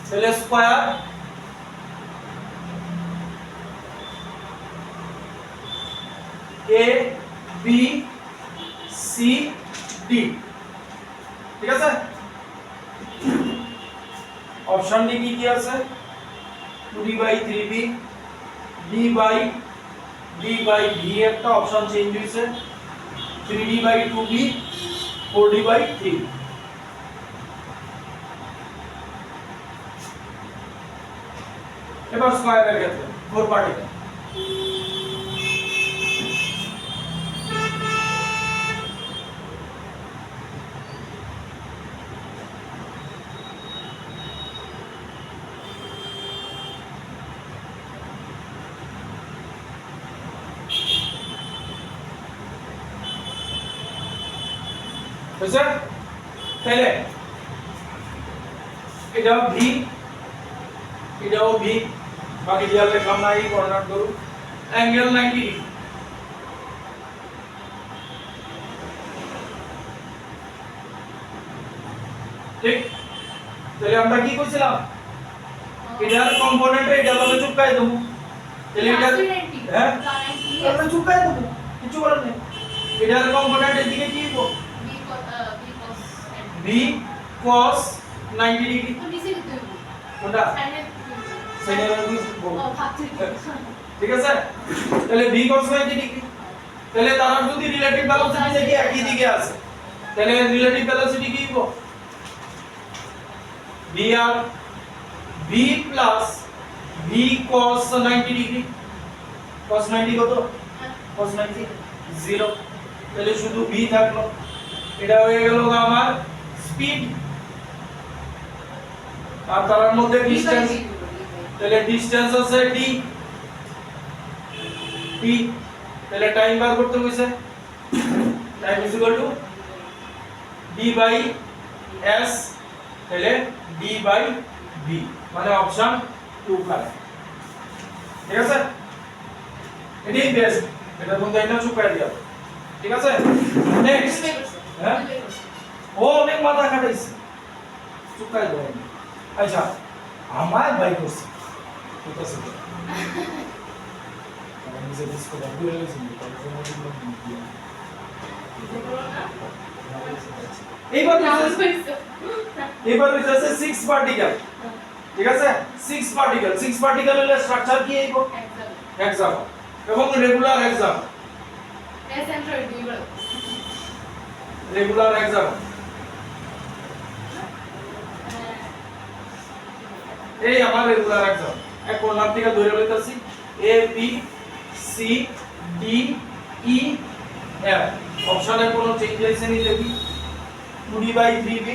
তাহলে স্কয়ার এ বি সি ডি ঠিক আছে অপশন ডি কি আছে 2d/3b d/v একটা অপশন চেঞ্জ হইছে 3d/2b 4d/3 এবার স্কয়ারের ক্ষেত্রে 4 পার্টিকেল বুঝছেন তাহলে এটাও ভি এটাও ভি বাকি দিয়া লিখলাম না এই কর্নার ধরু অ্যাঙ্গেল 90 ডিগ্রি ঠিক তাহলে আমরা কি কইছিলাম এটার কম্পোনেন্টে এটা ভাবে চুকাই দেব তাহলে এটা হ্যাঁ আমরা চুকাই দেব কিছু করার নেই এটার কম্পোনেন্টের দিকে কি হবো b cos 90 ডিগ্রি কোনটা সাইনের ঠিক আছে তাহলে b cos 90 ডিগ্রি তাহলে তারা যদি রিলেটিভ ভেলোসিটি দেখি একই দিকে আছে তাহলে রিলেটিভ ভেলোসিটি কি হবে v আর v plus v cos 90 degree cos 90 কত cos 90 0 তাহলে শুধু v থাকলো এটা হয়ে গেল আমার স্পিড আর তার মধ্যে ডিসটেন্স তাহলে ডিসটেন্স আছে d t তাহলে টাইম বার করতে হইছে time is equal to d by s তাহলে d বাই v মানে অপশন 2 কারেক্ট ঠিক আছে এটাই বেস্ট এটা বন্ধু এটা চুকাই দিও ঠিক আছে নেক্সট হ্যাঁ ও অনেক মাথা খাটাইছে চুকাই দাও আচ্ছা আমায় বাই করছে ঠিক আছে আমি যে ডিসকো ডাবল এর জন্য এইবার হইছে 6 পার্টিকেল ঠিক আছে 6 পার্টিকেল এর স্ট্রাকচার কি হইব হেক্সাগন এবং রেগুলার হেক্সাগন রেগুলার হেক্সাগন এই আমার রেগুলার হেক্সাগন এক কোণার থেকে ধরে লইতাছি A B C D E F অপশনের কোনো চেঞ্জ হইছে নি দেখি 2d/3b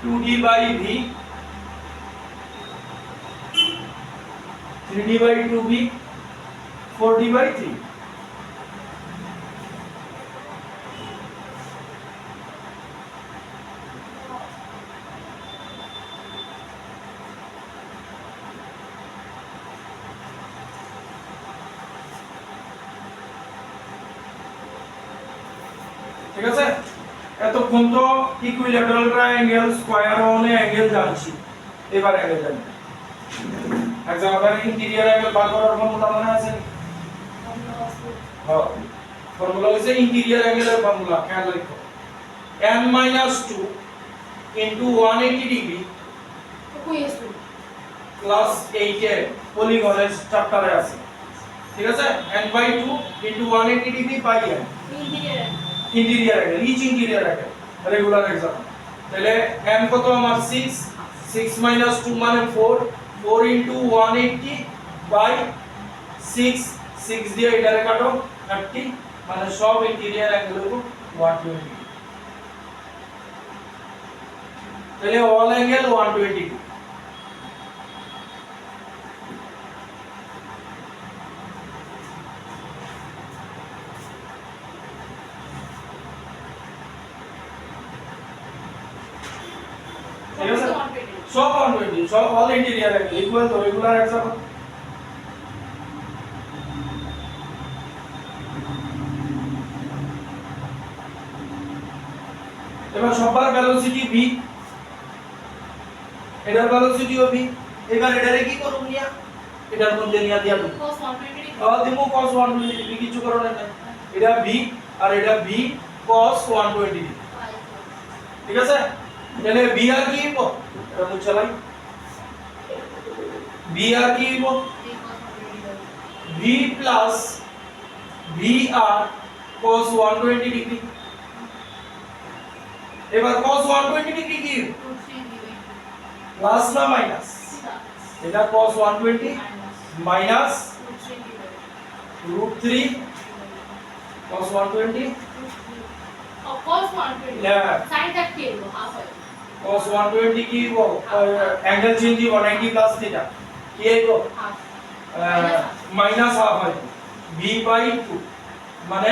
2d/v 3d/2b 4d/3 ঠিক আছে এতক্ষণ তো equilateral triangle square one angle জানছি এবার অ্যাঙ্গেল জানি এক্সাম্পল ইন্টিরিয়র অ্যাঙ্গেল বার করার ফর্মুলা মনে আছে হ্যাঁ ফর্মুলা হইছে ইন্টিরিয়র অ্যাঙ্গেলের ফর্মুলা খেয়াল রাখো n - 2 * 180 ডিগ্রি প্লাস 8 এর পলিগনের চ্যাপ্টারে আছে ঠিক আছে n/2 * 180 ডিগ্রি পাই n interior angle etch interior angle regular exam তাহলে m কত আমার 6 6 - 2 মানে 4 4 * 180 বাই 6 6 দিয়ে এটারে কাটো 30 মানে সব ইন্টেরিয়র অ্যাঙ্গেল হলো 120 তাহলে অল অ্যাঙ্গেল 120 ঠিক আছে সব 120 সব all interior angle equal to regular example এবার সবার ভেলোসিটি v এটার ভেলোসিটিও v এবার এটারে কি করব নিয়া এটার মধ্যে নিয়া দিয়া দেব cos 120 দিমু cos 120 ডিগ্রি কিছু করো না এটা v আর এটা v cos 120 ডিগ্রি ঠিক আছে তাহলে v আর কি হইব এটা মুছে লাই v আর কি হইব v plus vr cos 120 degree এবার cos 120 ডিগ্রি কি প্লাস না মাইনাস এটা cos 120 minus √3 cos 120 cos 120 sin 30 এলো হাফ হয় cos 120 কি হইব অ্যাঙ্গেল চেঞ্জ হইব 90 প্লাস থিটা কি হইব হাফ মাইনাস হাফ হয় v বাই 2 মানে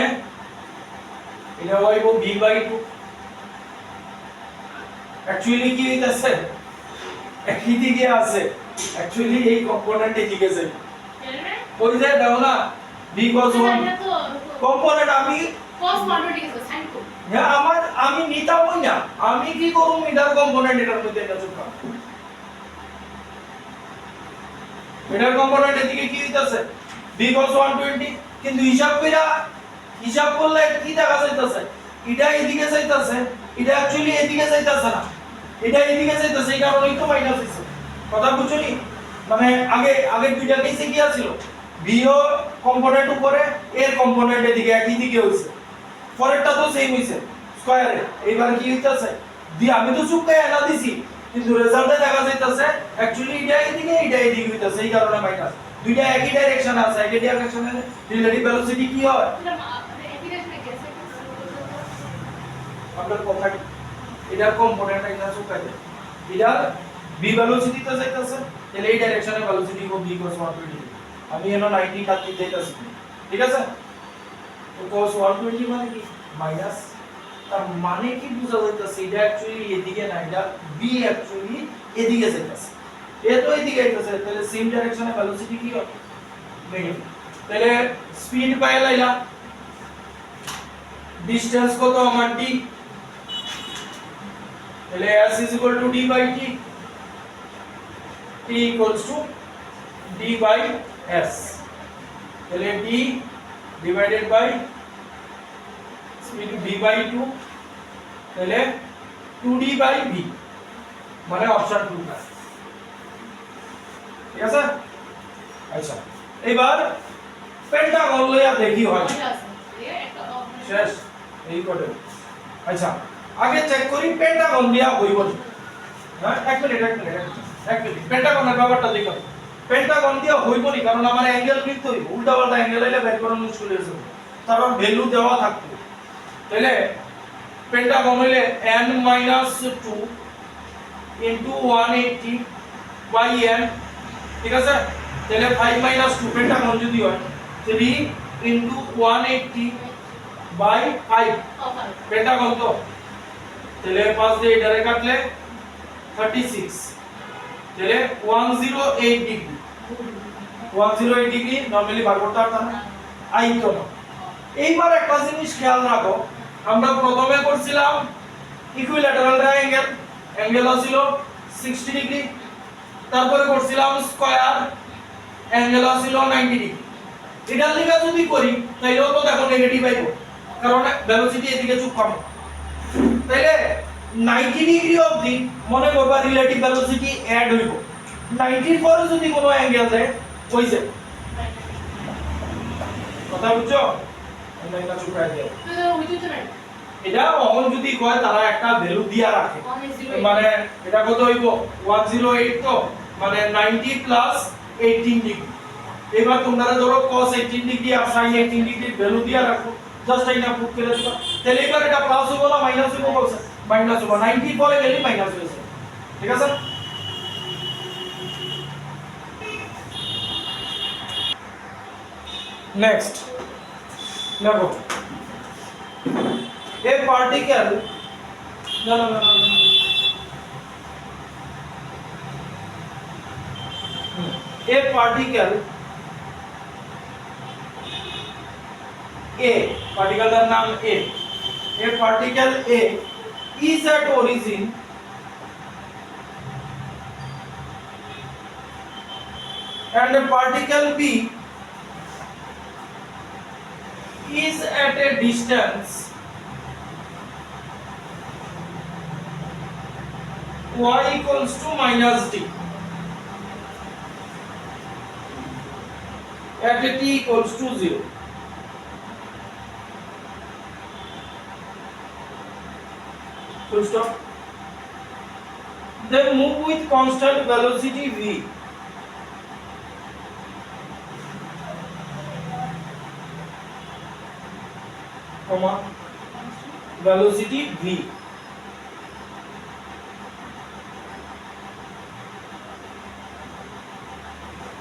এটা হইব v বাই 2 অ্যাকচুয়ালি কি হইতাছে একই দিকে আছে অ্যাকচুয়ালি এই কম্পোনেন্ট এদিকে আছে ওই যে দাও না v cos 1 কম্পোনেন্ট আমি cos 120 কে sin করব হ্যাঁ আমি নিতাম না আমি কি করব এটার কম্পোনেন্ট এটার মধ্যে এটা যোগ করব এটার কম্পোনেন্ট এদিকে কি হইতাছে v cos 120 কিন্তু হিসাব করলে কি দেখা যাইতাছে এটা এদিকে যাইতাছে এটা অ্যাকচুয়ালি এদিকে যাইতাছে না এটা এদিকে যাইতাছে এই কারণেই তো মাইনাস হইছে কথা বুঝছনি মানে আগে দুইটা কেসে কি আছিল v এর কম্পোনেন্ট উপরে এর কম্পোনেন্ট এদিকে একই দিকে হইছে পরেরটা তো সেম হইছে স্কয়ারে এইবার কি হইতাছে আমি তো চুপকে এনা দিছি কিন্তু রেজাল্টে দেখা যাইতাছে অ্যাকচুয়ালি এটা এদিকে হইতাছে এই কারণে মাইনাস দুইটা একই ডাইরেকশনে আছে একই ডাইরেকশনে রিলেটিভ ভেলোসিটি কি হয় আপনার কথা এটার কম্পোনেন্ট এটা চুকাইতে এটার v ভেলোসিটি তো যাইতাছে তাহলে এই ডাইরেকশনে ভেলোসিটি হবে v cos 120 আমি এনো 90 কাটি যাইতাছি ঠিক আছে তো cos 120 মানে কি মাইনাস তার মানে কি বুঝা যাইতাছে এটা অ্যাকচুয়ালি এদিকে না এটা v অ্যাকচুয়ালি এদিকে যাইতাছে এ তো এদিকে যাইতাছে তাহলে সেম ডাইরেকশনে ভেলোসিটি কি হবে নেগেটিভ তাহলে স্পিড পাইলাইলা ডিসটেন্স কত আমার d তাহলে s d by t t equals to d by s তাহলে d divided by speed v by 2 তাহলে 2d by v মানে অপশন 2 টা ঠিক আছে আচ্ছা এবার পেন্টাগন লইয়া দেখি হয় শেষ এই কোডে আচ্ছা আগে চেক করি পেন্টাগন দিয়া হইব হ্যাঁ এক মিনিট পেন্টাগনের ব্যাপারটা দেখো পেন্টাগন দিয়া হইব নি কারণ আমার অ্যাঙ্গেল বৃত্ত হইব উল্টা পাল্টা অ্যাঙ্গেল হইলে বের করা মুশকিল হয়ে যাবে কারণ ভ্যালু দেওয়া থাকবে তাহলে পেন্টাগন হইলে n - 2 into 180 by n ঠিক আছে তাহলে 5 - 2 পেন্টাগন যদি হয় 3 into 180 by 5 পেন্টাগন তো তাহলে 5 দিয়ে এটারে কাটলে 36 তাহলে 108 ডিগ্রি 108 ডিগ্রি নরমালি বার করতে পারতাম না আইতো না এইবার একটা জিনিস খেয়াল রাখো আমরা প্রথমে করছিলাম ইকুইল্যাটারাল ট্রায়াঙ্গেল অ্যাঙ্গেল ছিল 60 ডিগ্রি তারপরে করছিলাম স্কয়ার অ্যাঙ্গেল ছিল 90 ডিগ্রি এটার লিগা যদি করি তাইলেও তো দেখো নেগেটিভ আইবো কারণ ভেলোসিটি এদিকে চুপ কম তাইলে 90 ডিগ্রি অবধি মনে করবা রিলেটিভ ভেলোসিটি অ্যাড হইব 90 এর পরে যদি কোনো অ্যাঙ্গেল দেয় ওই যে কথা বুঝছো আমরা এটা চুপ রাখি এটা অহন যদি কয় তারা একটা ভ্যালু দিয়া রাখে মানে এটা কত হইব 108 তো মানে 90 প্লাস 18 ডিগ্রি এবার তোমরা ধরো cos 18 ডিগ্রি আর sin 18 ডিগ্রি ভ্যালু দিয়া রাখো জাস্ট এইটা পুট করে দিবা তাহলে এবার এটা প্লাস হবে না মাইনাস হবে বলছে মাইনাস হবে 90 পরে গেলে মাইনাস হয়েছে ঠিক আছে नेक्स्ट देखो a particle no a particle का नाम a particle a is at origin and a particle b is at a distance y equals to minus d at t equals to 0 full stop they move with constant velocity v comma velocity v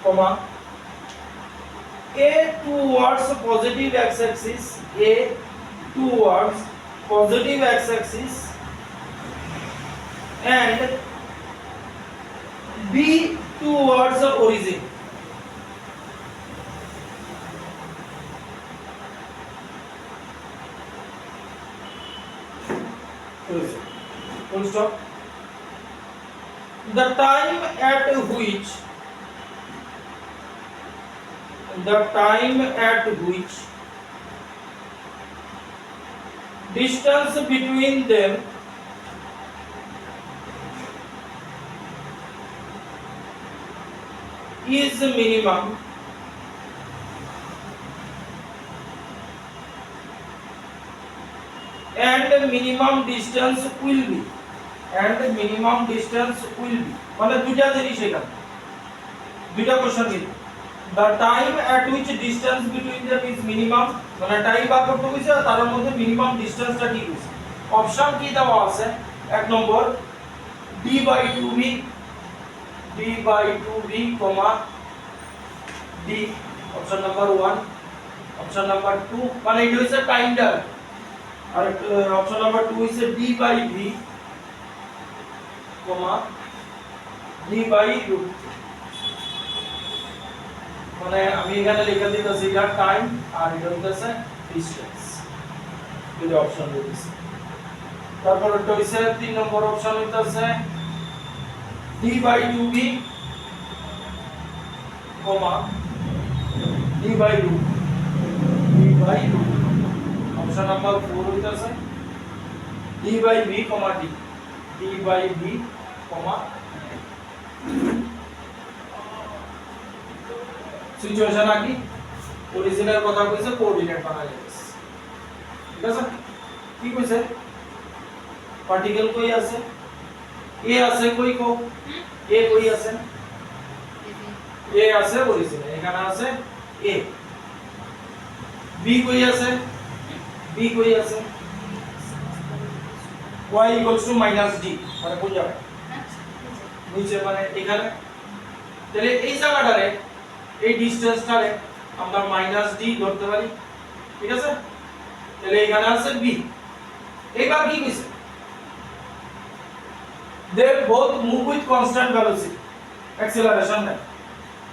comma a towards positive x-axis a towards positive x-axis and b towards the origin full stop the time at which distance between them is minimum and minimum distance will be মানে দুইটা জিনিস এখানে দুইটা question দিই the time at which distance between them is minimum মানে time বার করতে হইছে তার মধ্যে মিনিমাম ডিসটেন্সটা কি হইছে অপশন কি দেওয়া আছে এক নম্বর d/2v d option number 1 option number 2 মানে এটা হইছে টাইমটা আর অপশন নাম্বার 2 হইছে d/v d/√2 মানে আমি এখানে লিখে দিতেছি এটা টাইম আর এটা হচ্ছে ডিসটেন্স এই অপশন দিতেছি তারপর এটা হইছে 3 নম্বর অপশন হইতাছে d/2v d/√2 অপশন নাম্বার 4 হইতাছে d/v d/v সিচুয়েশন আকি অরিজিনাল কথা কইছে কোঅর্ডিনেট বানাই গেছে ঠিক আছে কি কইছে পার্টিকেল কই আছে এ আছে কই কো এ কই আছে এ আছে অরিজিনাল এখানে আছে এ বি কই আছে বি কই আছে y = -d মানে কোন জায়গায় নিচে মানে এখানে তাহলে এই জায়গাটারে এই ডিসটেন্সটারে আমরা -d ধরতে পারি ঠিক আছে তাহলে এখানে আছে b এবার কি কইছে they both move with constant velocity acceleration না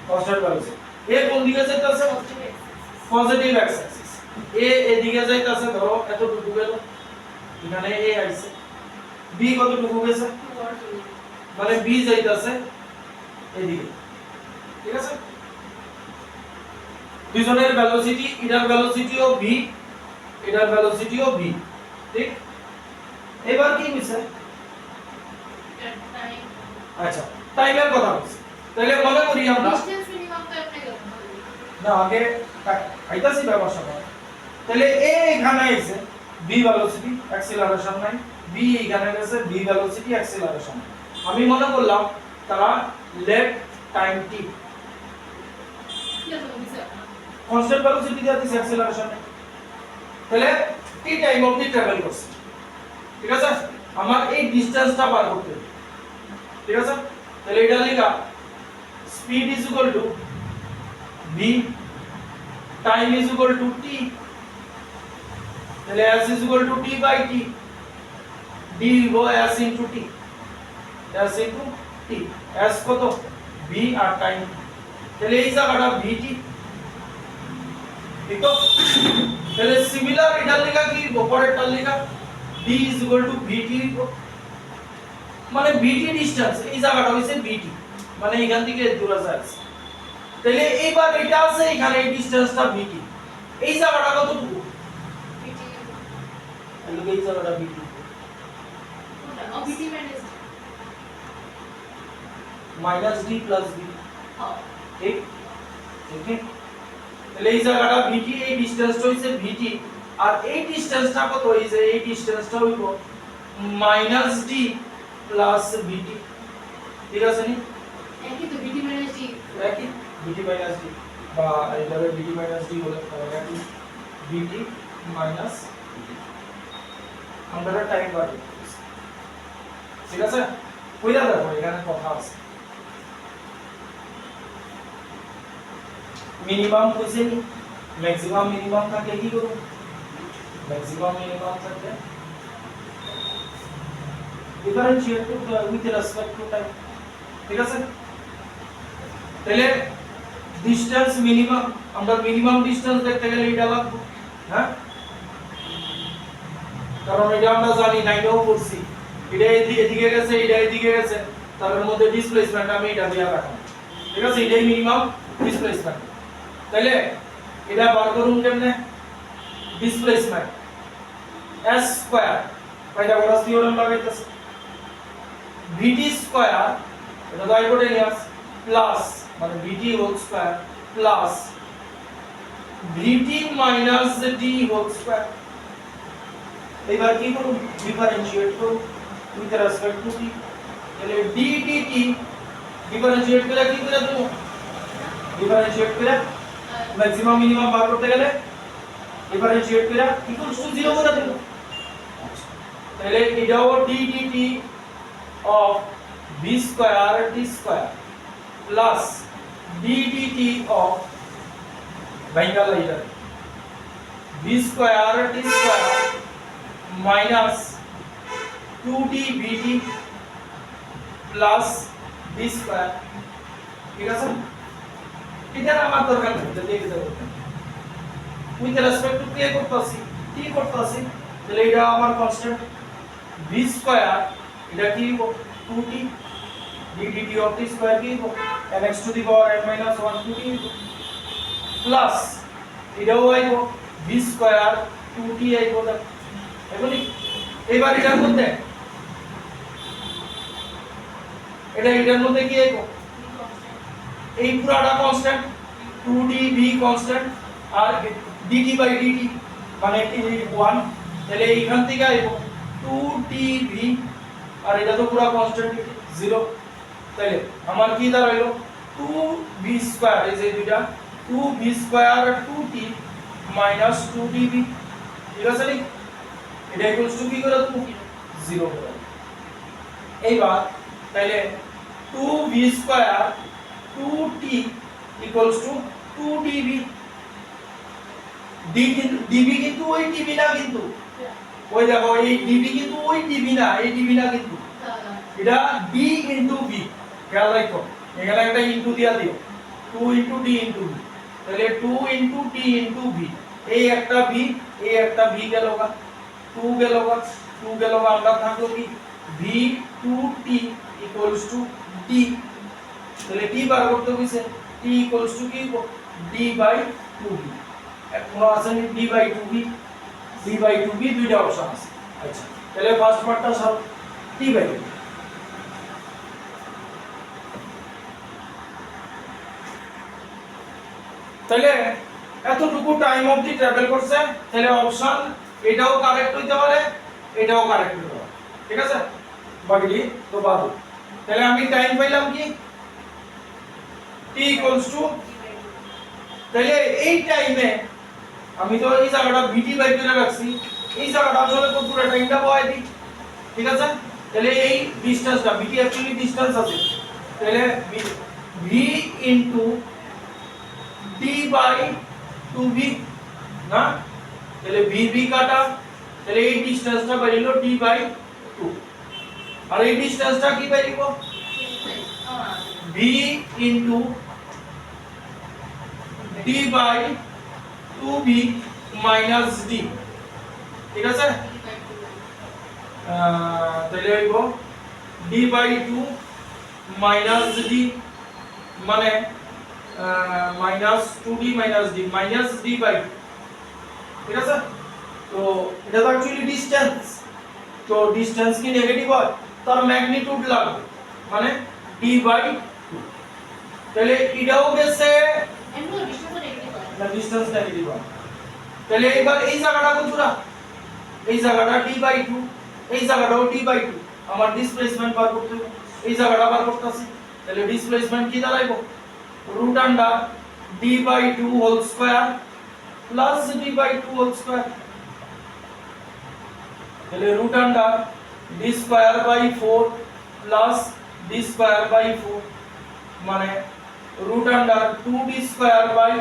constant velocity এ কোন দিকে যাইতাছে পজিটিভ x axis এ এদিকে যাইতাছে ধরো এতটুকু গেল এখানে এ আইছে b কতটুকু গেছে মানে b যাইতাছে এদিকে ঠিক আছে দুইজনের ভেলোসিটি এটার ভেলোসিটিও v এটার ভেলোসিটিও v ঠিক এবার কি হইছে আচ্ছা টাইমের কথা বলছি তাহলে মনে করি আমরা ডিসটেন্স মিনিমাম তো একটা গেল না আগে আইতাছি ব্যবস্থা করা তাহলে a এখানে আছে v ভেলোসিটি অ্যাক্সিলারেশন নাই b এখানে আছে v ভেলোসিটি অ্যাক্সিলারেশন আমি মনে করলাম তারা let time t constant velocity দিয়ে দিছে অ্যাক্সিলারেশন তাহলে টি টাইম অবধি ট্রাভেল করছে ঠিক আছে আমার এই ডিসটেন্সটা বার করতে হবে ঠিক আছে তাহলে এটা লিখা speed is equal to v time is equal to t তাহলে s is equal to t by t d হলো s into t s into t s কত v আর টাইম তাহলে এই জায়গাটা vt ঠিক তো তাহলে সিমিলার এটা লেখা কি অপারেটর লেখা d is equal to vt মানে vt ডিসটেন্স এই জায়গাটা হইছে vt মানে এখান থেকে দূরে যাচ্ছে তাহলে এইবার এটা আছে এখানে এই ডিসটেন্সটা vt এই জায়গাটা কতটুকু তাহলে এই জায়গাটা vt minus d plus v ঠিক ঠিক তাহলে এই জায়গাটা vt এই ডিসটেন্সটা হইছে vt আর এই ডিসটেন্সটা কত হইছে এই ডিসটেন্সটা হইব মাইনাস d প্লাস vt ঠিক আছে নি একই তো vt মাইনাস d একই vt মাইনাস d বা এইভাবে vt মাইনাস d হলে একই vt মাইনাস আমরা টাইম বার ঠিক আছে কইরা দেখো এখানে কথা আছে মিনিমাম কইছে নি ম্যাক্সিমাম মিনিমাম থাকে কি করব ম্যাক্সিমাম মিনিমাম থাকে differentiate with respect to time ঠিক আছে তাহলে ডিসটেন্স মিনিমাম আমরা মিনিমাম ডিসটেন্স দেখতে গেলে এটা লাগবে হ্যাঁ কারণ এটা আমরা জানি নাইটাও করছি এটা এদিকে গেছে এটা এদিকে গেছে তার মধ্যে ডিসপ্লেসমেন্ট আমি এটা দিয়া রাখলাম ঠিক আছে এটাই মিনিমাম ডিসপ্লেসমেন্ট তাহলে এটা বার করুন কেমনে displacement s square Pythagoras theorem লাগাইতেছে vt স্কয়ার এটা তো হাইপোটেনিয়াস প্লাস মানে vt whole square plus vt minus d whole square এবার কি করব ডিফারেন্সিয়েট করব উইথ রেসপেক্ট টু t তাহলে d dt ডিফারেন্সিয়েট করে কি করে দেব ডিফারেন্সিয়েট করে ম্যাক্সিমাম মিনিমাম বার করতে গেলে ডিফারেন্সিয়েট করে ইকুয়ালস টু 0 করে দেব তাহলে এটাও d dt of v square t square plus d dt of বাইঙ্গা লাইটার v square t square minus 2d vt plus v square ঠিক আছে এটা আমার দরকার নেই দেখে দেব উইথ রেসপেক্ট টু কে করতেছি t করতেছি তাহলে এটা আমার কনস্ট্যান্ট v স্কয়ার এটা কি 2t dt of t square কি nx to the power n minus 1 2t plus এটাও আইবো v স্কয়ার 2t আইবো এখন এবার এটার মধ্যে এটার মধ্যে কি আইবো এই পুরাটা কনস্ট্যান্ট 2d v কনস্ট্যান্ট আর dt বাই dt মানে 1 তাহলে এইখান থেকে আইবো 2d v আর এটা তো পুরো কনস্ট্যান্ট 0 তাহলে আমার কি দাঁড়াইলো 2v স্কয়ার এই যে দুইটা 2v square 2t minus 2dv ঠিক আছে নি এটা ইকুয়ালস টু কি করে দেব 0 করে এইবার তাহলে 2v square 2t equals to 2dv dv কিন্তু ওই dv না কিন্তু ওই দেখো এই dv কিন্তু ওই dv না এই dv না কিন্তু এটা d ইনটু v খেয়াল রাখো এখানে একটা ইনটু দিয়া দিও 2 ইনটু d ইনটু v তাহলে 2 ইনটু d ইনটু v এই একটা v এই একটা v গেলগা 2 গেলগা 2 গেলগা আমরা থাকলো কি v 2t equals to d তাহলে t বার করতে কইছে t ইকুয়ালস টু কি d বাই 2v এখন আছে d by 2v d by 2v দুইটা অপশন আছে আচ্ছা তাহলে ফার্স্ট পার্টটা সব t বাই 2v তাহলে এতটুকু টাইম অবধি ট্রাভেল করছে তাহলে অপশন এটাও কারেক্ট হইতে পারে এটাও কারেক্ট হইতে পারে ঠিক আছে বাকি তো বাদ তাহলে আমি টাইম পাইলাম কি t ইকুয়ালস টু তাহলে এই টাইমে আমি তো এই জায়গাটা ভিটি বাই করে রাখছি, এই জায়গাটা আসলে তো পুরো টাইমটা বয় দিই, ঠিক আছে? তাহলে এই ডিসটেন্সটা ভিটি অ্যাকচুয়ালি ডিসটেন্স আছে, তাহলে V into D by 2v না, তাহলে ভি ভি কাটা, তাহলে এই ডিসটেন্সটা বেরিলো ডি বাই 2, আর এই ডিসটেন্সটা কি বেরিলো V into D by 2v minus D, ঠিক আছে? তাহলে হইব ডি বাই 2 মাইনাস ডি মানে minus 2d minus d minus d by 2, ঠিক আছে? তো এটা তো অ্যাকচুয়ালি ডিসটেন্স, তো ডিসটেন্স কি নেগেটিভ হয়, তার ম্যাগনিটিউড লাগবে মানে d বাই 2, তাহলে এটাও গেছে এমন ডিসটেন্স নেগেটিভ হয় না, ডিসটেন্স নেগেটিভ হয়। তাহলে এবার এই জায়গাটা কতটা, এই জায়গাটা d বাই 2, এই জায়গাটাও d বাই 2, আমার ডিসপ্লেসমেন্ট বার করতে হবে, এই জায়গাটা বার করতেছি, তাহলে ডিসপ্লেসমেন্ট কি দাঁড়াইবো root under d by 2 whole square plus d by 2 whole square, তাহলে root under d square by 4 plus d square by 4 মানে root under 2d square by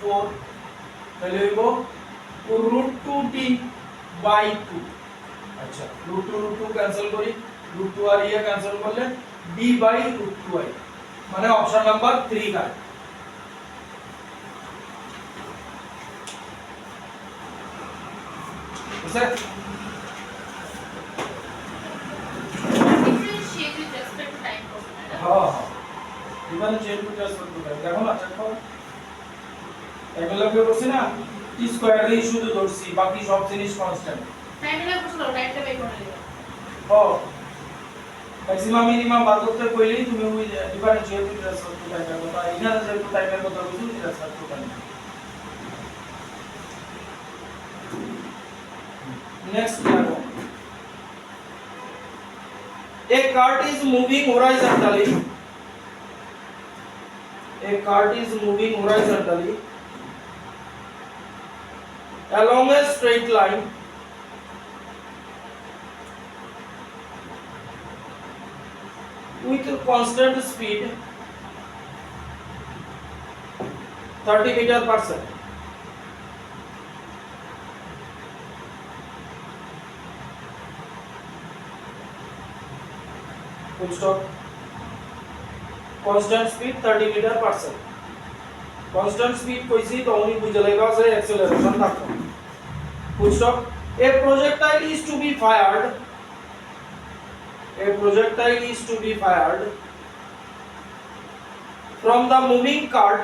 4, তাহলে হইব root 2d by 2, আচ্ছা root 2 ক্যান্সেল করি, root 2 আর ইয়া cancel করলে d by root 2i মানে option number 3 কাট। বুঝছে? Differentiate with respect to time problem. হ্যাঁ এখানে চেঞ্জ করতে আসবে দেখো না, চেক করো এগুলো কি করছি না, টি স্কয়ারই শুধু ধরছি, বাকি সব জিনিস কনস্ট্যান্ট। টাইম এর বসলো টাইমটা বের করে নিও। ও ম্যাক্সিমাম মিনিমাম বার করতে কইলেই তুমি ওই ডিফারেন্সিয়েট উইথ রেসপেক্ট টু টাইমের কথা, এখানে যে একটু টাইমের কথা বলছি রেসপেক্ট টু টাইম। नेक्स्ट देखो, a cart is moving horizontally, a cart is moving horizontally along a straight line with a constant speed 30 meter per second. Full stop. Constant speed 30 meter per second. Constant speed কইছি তো উনি বুঝে লাগা যে acceleration থাকতো। Full stop. A projectile is to be fired. A projectile is to be fired from the moving cart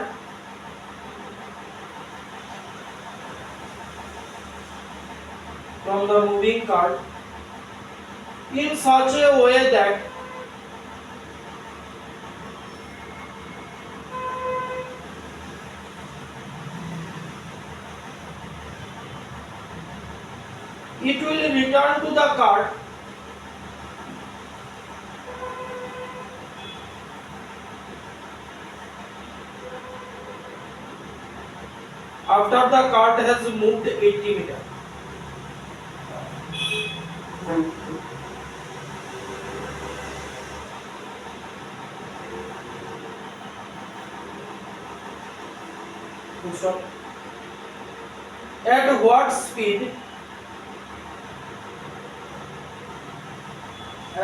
in such a way that it will return to the cart after the cart has moved 80 meters. At what speed?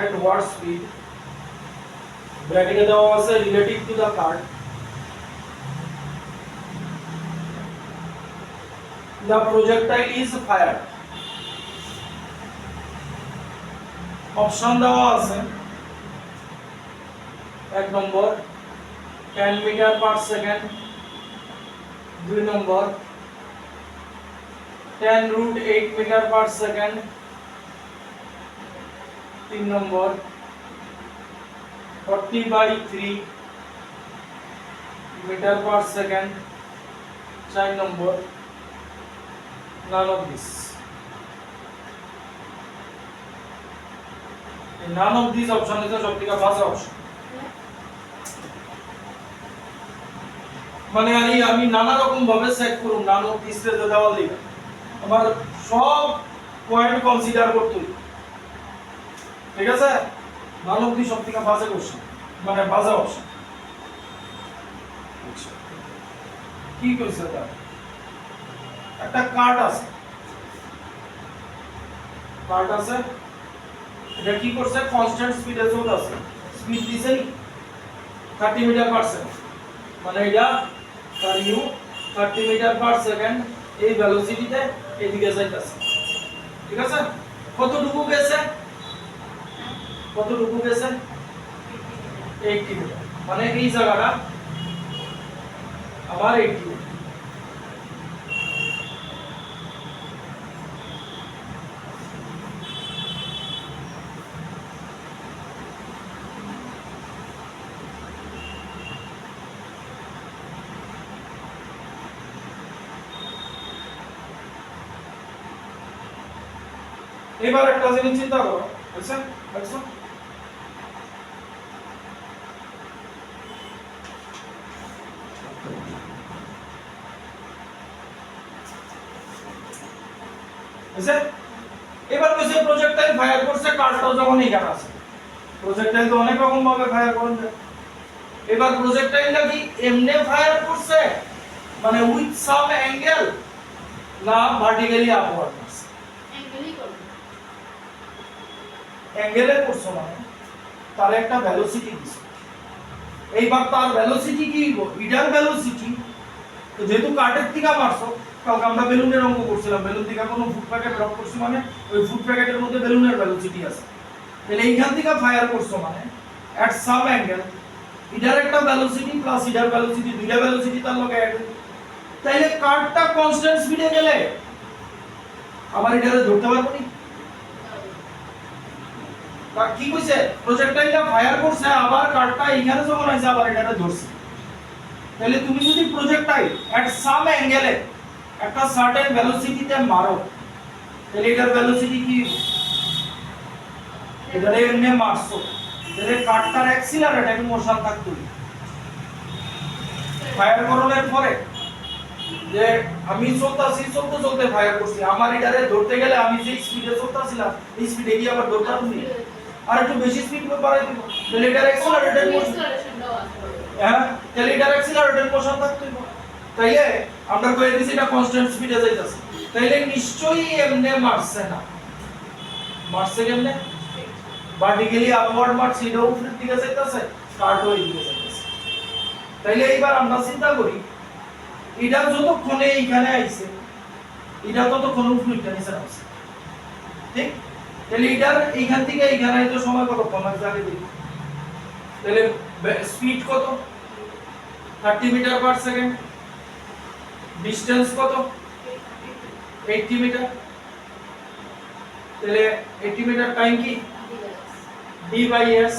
At what speed? Bracket দেওয়া আছে relative to the cart. The projectile is fired. Option দেওয়া আছে 1 number 10 metre per second, 2 number 10 root 8 metre per second, 3 number 40/3 metre per second, 4 number none of this. None of these option is the সবথেকে বাজে option. মানে আমি নানা রকম ভাবে check করুম নানো ডিসপ্লেতে দেওয়া দিই আমার সব পয়েন্ট কনসিডার করতে হইব। ঠিক আছে নানো অব্দি সব থেকে বাজে কোশ্চেন মানে বাজে অপশন কি কইছে তার একটা কার্ড আছে এটা কি করছে কনস্ট্যান্ট স্পিডে চলতেছে স্পিড দিছে নি 30 মিটার পার সেকেন্ড মানে এটা তার ইউ 30 মিটার পার সেকেন্ড এই ভেলোসিটিতে এদিকে যাইতাছে। ঠিক আছে কতটুকু গেছে 80 মিটার মানে এই জায়গাটা আবার 80 মিটার। এবার একটা জিনিস চিন্তা করো বুঝছেন বুঝছো বুঝছেন এবার কইছে প্রজেক্টাইল ফায়ার করছে কার্ডটাও যখন এখানে আছে প্রজেক্টাইল তো অনেক রকম ভাবে ফায়ার করেন যায় এবার প্রজেক্টাইলটা কি এমনে ফায়ার করছে মানে উইথ সাম অ্যাঙ্গেল না ভার্টিক্যালি আপওয়ার্ড করছে অ্যাঙ্গেলই করবে অ্যাঙ্গেলে করছে মানে তার একটা ভেলোসিটি দিছে এইবার তার ভেলোসিটি কি ইডার ভেলোসিটি তো যেহেতু কার্ডের থেকে মারছো কালকে আমরা বেলুনের অঙ্ক করছিলাম বেলুন থেকে কোনো ফুড প্যাকেট ড্রপ করছি মানে ওই ফুড প্যাকেটের মধ্যে বেলুনের ভেলোসিটি আছে তাহলে এইখান থেকে ফায়ার করছো মানে এট সাম অ্যাঙ্গেল ইডার একটা ভেলোসিটি প্লাস ইডার ভেলোসিটি দুইটা ভেলোসিটি তার লগে অ্যাড তাইলে কার্ডটা কনস্ট্যান্ট স্পিডে গেলে আবার ইডারে ধরতে পারবো নি তা কি কইছে প্রজেক্টাইলটা ফায়ার করছে আবার কার্ডটা এইখানে যখন আইছে আবার ইডারে ধরছে তাহলে তুমি যদি প্রজেক্টাইল এট সাম অ্যাঙ্গেলে একটা সার্টেন ভেলোসিটিতে মারো তাহলে এটার ভেলোসিটি কি এটারে এমনি মারছো তাহলে কার্ডটার অ্যাক্সিলারেটর মোশন থাকতো ফায়ার করার পরে যে আমি চলতে ফায়ার করছি আমার এটারে ধরতে গেলে আমি যে স্পিডে চলতেছিলাম এই স্পিডে কি আবার ধরতে পারবি আর একটু বেশি স্পিড বাড়াই দিব তাহলে এটার অ্যাক্সিলারেটর মোশন হ্যাঁ তাহলে এটার অ্যাক্সিলারেটর মোশন থাকতো তাইলে আমরা কই দিছি এটা কনস্ট্যান্ট স্পিডে যাইতাছে তাইলে নিশ্চয়ই এমনে মারছে না মারছে কেমনে ভার্টিক্যালি আপওয়ার্ড মারছে এটা উপরের দিকে যাইতাছে কার্ডও এই দিকে যাইতাছে তাইলে এইবার আমরা চিন্তা করি এটা যতক্ষণে এইখানে আইছে এটা ততক্ষণ উপরেটা নিচে নামছে ঠিক তাহলে এটার এইখান থেকে এইখানে আইতে সময় কত কম আছে আগে দেখি তাহলে স্পিড কত 30 মিটার পার সেকেন্ড ডিসটেন্স কত 80 মিটার তাহলে 80 মিটার টাইম কি d বাই s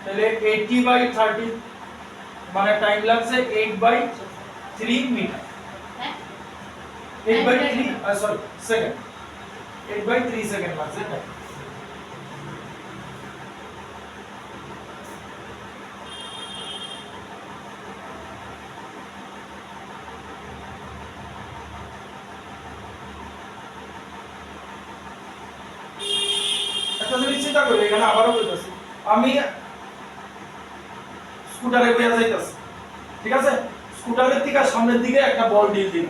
তাহলে 80 বাই 30 মানে টাইম লাগছে 8 by 3 metre 8 by 3 sorry second 8 by 3 second লাগছে একটা জিনিস চিন্তা করি এখানে আবারও বলতেছি আমি স্কুটারে বইয়া যাইতাছি ঠিক আছে স্কুটারের থেকে সামনের দিকে একটা বল ডিল দিই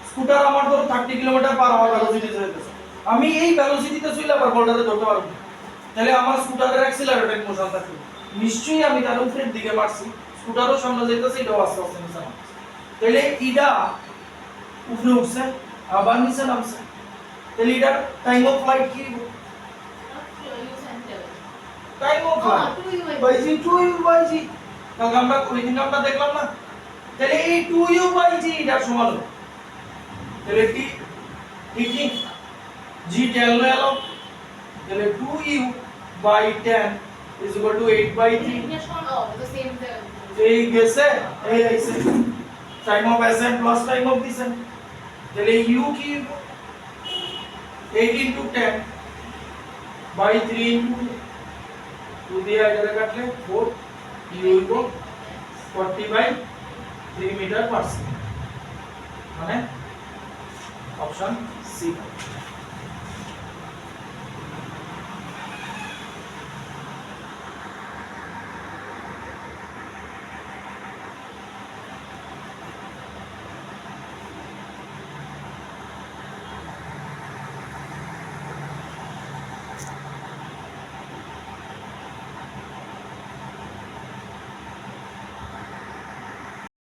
স্কুটার আমার ধরো 30 কিলোমিটার পার আওয়ার ভেলোসিটিতে যাইতেছে আমি এই ভেলোসিটিতে চলে আবার বলটাতে ধরতে পারবো তাহলে আমার স্কুটারের অ্যাক্সিলারেটর মোশন থাকবে নিশ্চয়ই আমি তার উপরের দিকে মারছি স্কুটারও সামনে যাইতেছে এটাও আস্তে আস্তে নিচে নামছে তাহলে ইডা উপরে উঠছে আবার নিচে নামছে তাহলে এটার টাইম অফ ফ্লাইট কি time of flight by G 2u by G কালকে আমরা ওই দিন আমরা দেখলাম না তাহলে এই 2u বাই জি এটার সমান হবে তাহলে কি ঠিক জি 10 লয়ে এলো তাহলে 2u by 10 is equal to 8 by 3 এই গেছে এই আইছে time of ascent plus time of descent তাহলে u কি 8 into 10 by 3 into 2 দিয়ে এটারে কাটলে 4 u equal 40 by 3 3 metre per second, মানে অপশন সি।